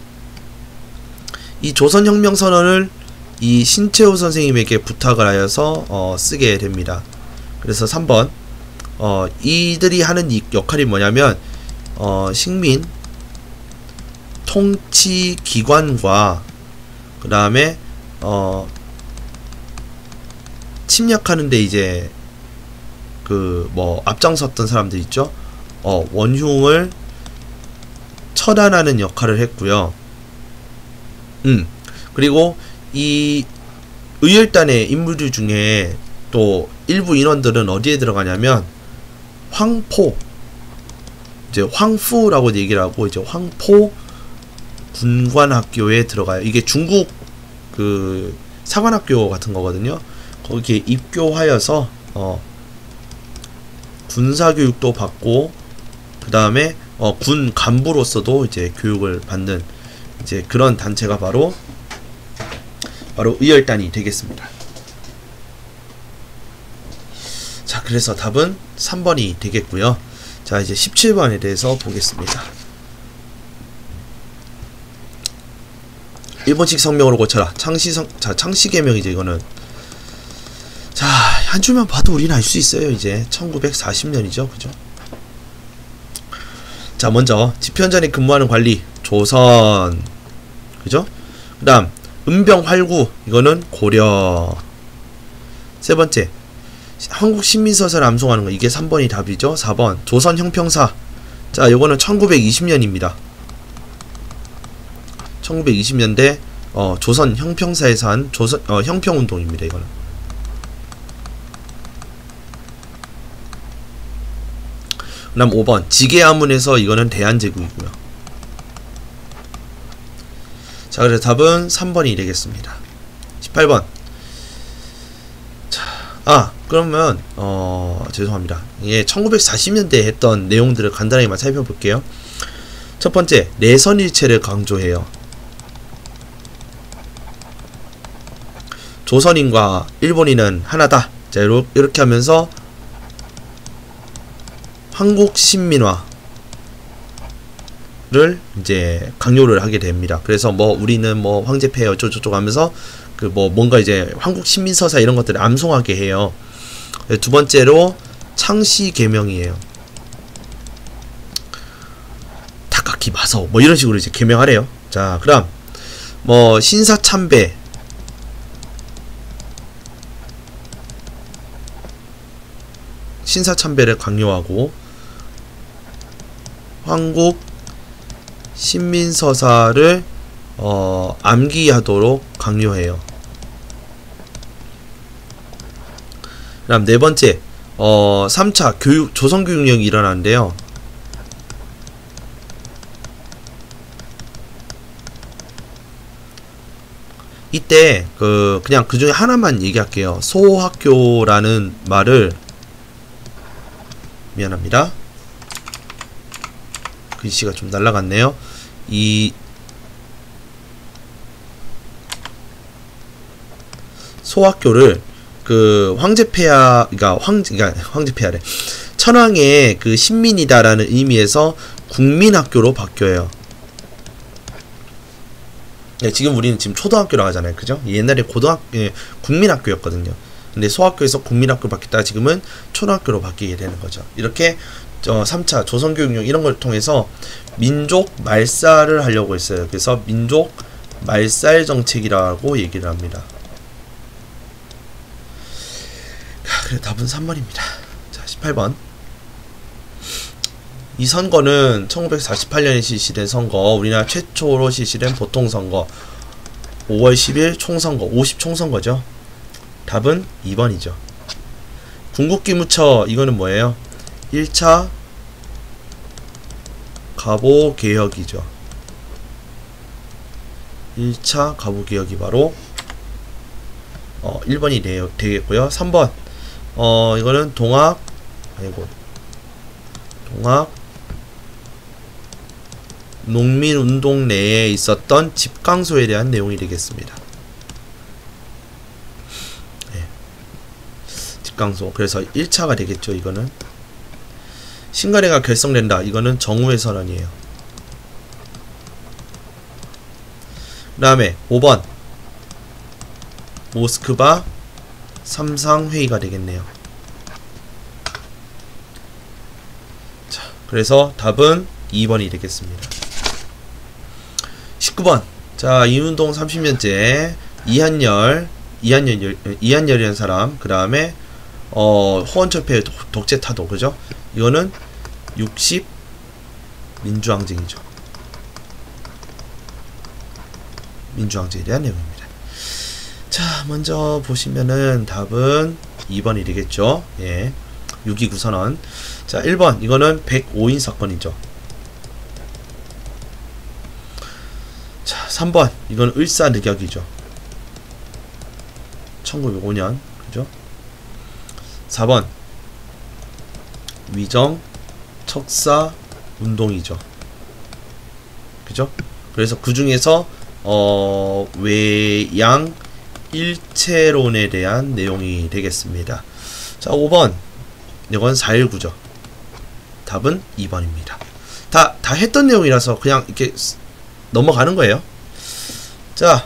이 조선혁명 선언을 이 신채호 선생님에게 부탁을 하여서 쓰게 됩니다. 그래서 3번 이들이 하는 이 역할이 뭐냐면 식민 통치기관과 그 다음에 침략하는데 이제 그 뭐 앞장섰던 사람들 있죠. 원흉을 처단하는 역할을 했고요. 그리고 이 의열단의 인물들 중에 또 일부 인원들은 어디에 들어가냐면 황포, 이제 황푸라고 얘기를 하고 이제 황포 군관학교에 들어가요. 이게 중국 그 사관학교 같은 거거든요. 거기에 입교하여서 군사교육도 받고 그 다음에 군 간부로서도 이제 교육을 받는 이제 그런 단체가 바로 의열단이 되겠습니다. 자, 그래서 답은 3번이 되겠고요. 자, 이제 17번에 대해서 보겠습니다. 일본식 성명으로 고쳐라. 창씨개명이죠. 이거는 자, 한 줄만 봐도 우리는 알 수 있어요. 이제 1940년이죠. 그죠? 자, 먼저 집현전에 근무하는 관리 조선, 그죠? 그 다음 은병활구, 이거는 고려. 세 번째 한국 신민서사를 암송하는 거, 이게 3번이 답이죠. 4번 조선형평사. 자, 요거는 1920년입니다 1920년대 조선 형평사에서 한 조선 형평운동입니다. 이거는. 그 다음 5번 지계아문에서, 이거는 대한제국이고요. 자, 그래서 답은 3번이 되겠습니다. 18번. 자, 그러면 죄송합니다. 예, 1940년대에 했던 내용들을 간단하게만 살펴볼게요. 첫 번째, 내선일체를 강조해요. 조선인과 일본인은 하나다. 자, 이렇게 하면서 한국 신민화를 이제 강요를 하게 됩니다. 그래서 뭐 우리는 뭐 황제폐해 어쩌고저쩌고 하면서 그 뭐 뭔가 이제 한국 신민서사 이런 것들을 암송하게 해요. 두 번째로 창씨개명이에요. 다카키 마사오 뭐 이런 식으로 이제 개명하래요. 자, 그다음 뭐 신사참배, 신사참배를 강요하고 황국 신민서사를 암기하도록 강요해요. 그다음 네 번째 3차 조선교육령이 일어나는데요. 이때 그냥 그 중에 하나만 얘기할게요. 소학교라는 말을, 미안합니다. 글씨가 좀 날라갔네요. 이 소학교를 그 황제폐하, 그러니까 황제폐하래. 천황의 그 신민이다라는 의미에서 국민학교로 바뀌어요. 네, 지금 우리는 지금 초등학교라고 하잖아요. 그죠? 옛날에 국민학교였거든요. 근데 소학교에서 국민학교로 바뀌다가 지금은 초등학교로 바뀌게 되는 거죠. 이렇게 3차 조선교육령 이런 걸 통해서 민족 말살을 하려고 했어요. 그래서 민족 말살 정책이라고 얘기를 합니다. 그래, 답은 3번입니다. 자, 18번. 이 선거는 1948년에 실시된 선거, 우리나라 최초로 실시된 보통선거, 5월 10일 총선거, 50총선거죠. 답은 2번이죠. 궁극기무처, 이거는 뭐예요? 1차 가보개혁이죠. 1차 가보개혁이 바로 1번이 되겠고요. 3번 이거는 동학 농민운동 내에 있었던 집강소에 대한 내용이 되겠습니다. 네. 집강소. 그래서 1차가 되겠죠. 이거는 신가래가 결성된다. 이거는 정우회 선언이에요. 그 다음에 5번 모스크바 3상회의가 되겠네요. 자, 그래서 답은 2번이 되겠습니다. 19번. 자, 이운동 30년째 이한열이라는 사람, 그 다음에 호원철폐 독재타도, 그죠? 이거는 60 민주항쟁이죠. 민주항쟁에 대한 내용입니다. 자, 먼저 보시면은 답은 2번이 되겠죠. 예. 6.29 선언. 자, 1번. 이거는 105인 사건이죠. 자, 3번. 이건 을사늑약이죠. 1905년. 그죠? 4번. 위정 척사 운동이죠. 그죠? 그래서 그 중에서 외양 일체론에 대한 내용이 되겠습니다. 자, 5번. 이건 4.19죠. 답은 2번입니다. 다 했던 내용이라서 그냥 이렇게 넘어가는 거예요. 자,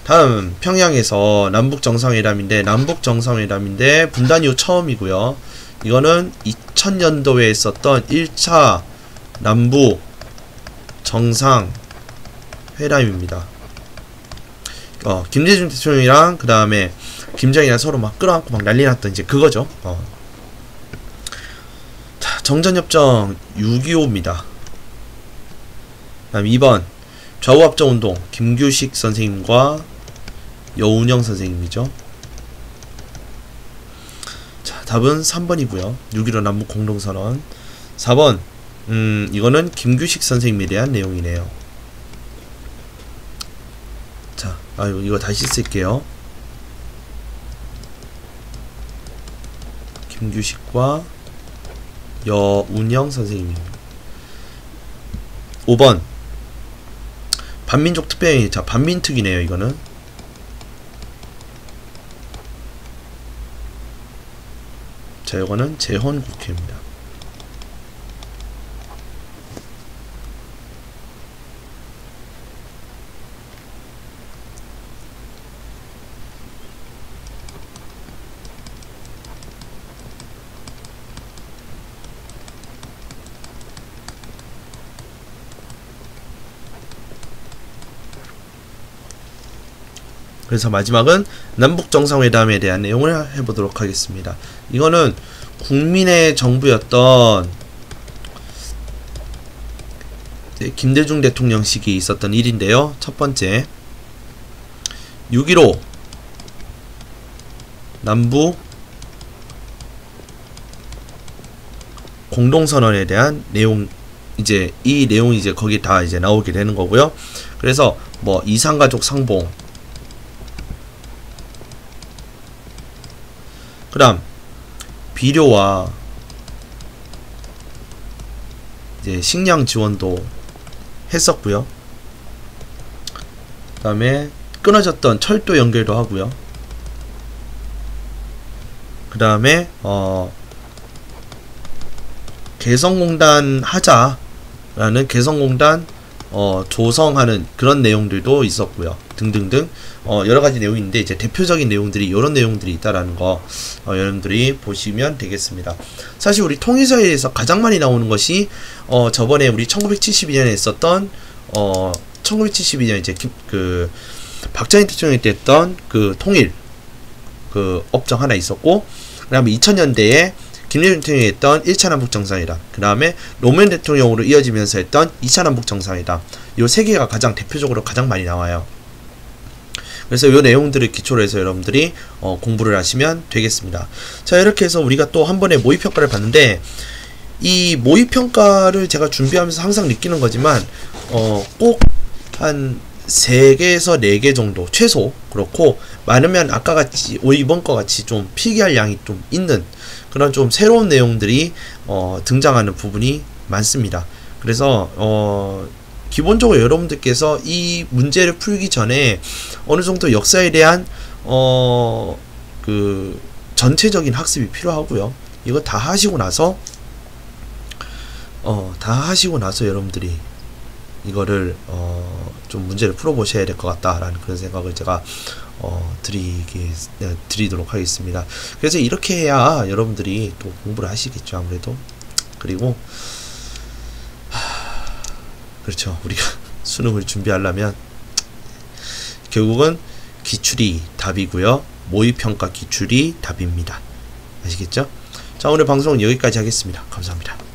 다음 평양에서 남북정상회담인데 분단 이후 처음이고요. 이거는 2000년도에 있었던 1차 남북 정상회담입니다. 김대중 대통령이랑 그 다음에 김정일이랑 서로 막 끌어안고 막 난리 났던 이제 그거죠. 자, 정전협정 6.25입니다. 다음 2번 좌우합정운동 김규식 선생님과 여운형 선생님이죠. 자, 답은 3번이고요. 6.15 남북 공동선언. 4번 이거는 김규식 선생님에 대한 내용이네요. 자, 이거 다시 쓸게요. 김규식과 여운형 선생님입니다. 5번 반민족 특별행위. 자, 반민특위네요. 이거는 자, 이거는 재헌국회입니다. 그래서 마지막은 남북정상회담에 대한 내용을 해보도록 하겠습니다. 이거는 국민의 정부였던 김대중 대통령 시기 있었던 일인데요. 첫 번째, 6.15 남북 공동선언에 대한 내용, 이제 이 내용이 이제 거기 다 이제 나오게 되는 거고요. 그래서 뭐 이산가족 상봉, 그다음 비료와 이제 식량 지원도 했었고요. 그 다음에 끊어졌던 철도 연결도 하고요. 그 다음에 개성공단 하자라는 개성공단 조성하는 그런 내용들도 있었고요. 등등등 여러가지 내용이 있는데, 이제 대표적인 내용들이 이런 내용들이 있다라는 거 여러분들이 보시면 되겠습니다. 사실 우리 통일사에서 가장 많이 나오는 것이 저번에 우리 1972년에 있었던 1972년 이제 그 박정희 대통령이 때 했던 그 통일 그 업적 하나 있었고, 그 다음에 2000년대에 김대중 대통령이 했던 1차 남북 정상회담, 그 다음에 노무현 대통령으로 이어지면서 했던 2차 남북 정상회담, 요 세 개가 가장 대표적으로 가장 많이 나와요. 그래서 요 내용들을 기초로 해서 여러분들이 공부를 하시면 되겠습니다. 자, 이렇게 해서 우리가 또 한 번의 모의평가를 봤는데, 이 모의평가를 제가 준비하면서 항상 느끼는 거지만 꼭 한 3개에서 4개 정도 최소, 그렇고 많으면 아까 같이 이번 거 같이 좀 필기할 양이 좀 있는 그런 좀 새로운 내용들이 등장하는 부분이 많습니다. 그래서 기본적으로 여러분들께서 이 문제를 풀기 전에 어느 정도 역사에 대한 그 전체적인 학습이 필요하고요. 이거 다 하시고 나서 여러분들이 이거를 좀 문제를 풀어보셔야 될 것 같다라는 그런 생각을 제가 드리도록 하겠습니다. 그래서 이렇게 해야 여러분들이 또 공부를 하시겠죠, 아무래도. 그리고 그렇죠, 우리가 수능을 준비하려면 결국은 기출이 답이고요, 모의평가 기출이 답입니다. 아시겠죠? 자, 오늘 방송은 여기까지 하겠습니다. 감사합니다.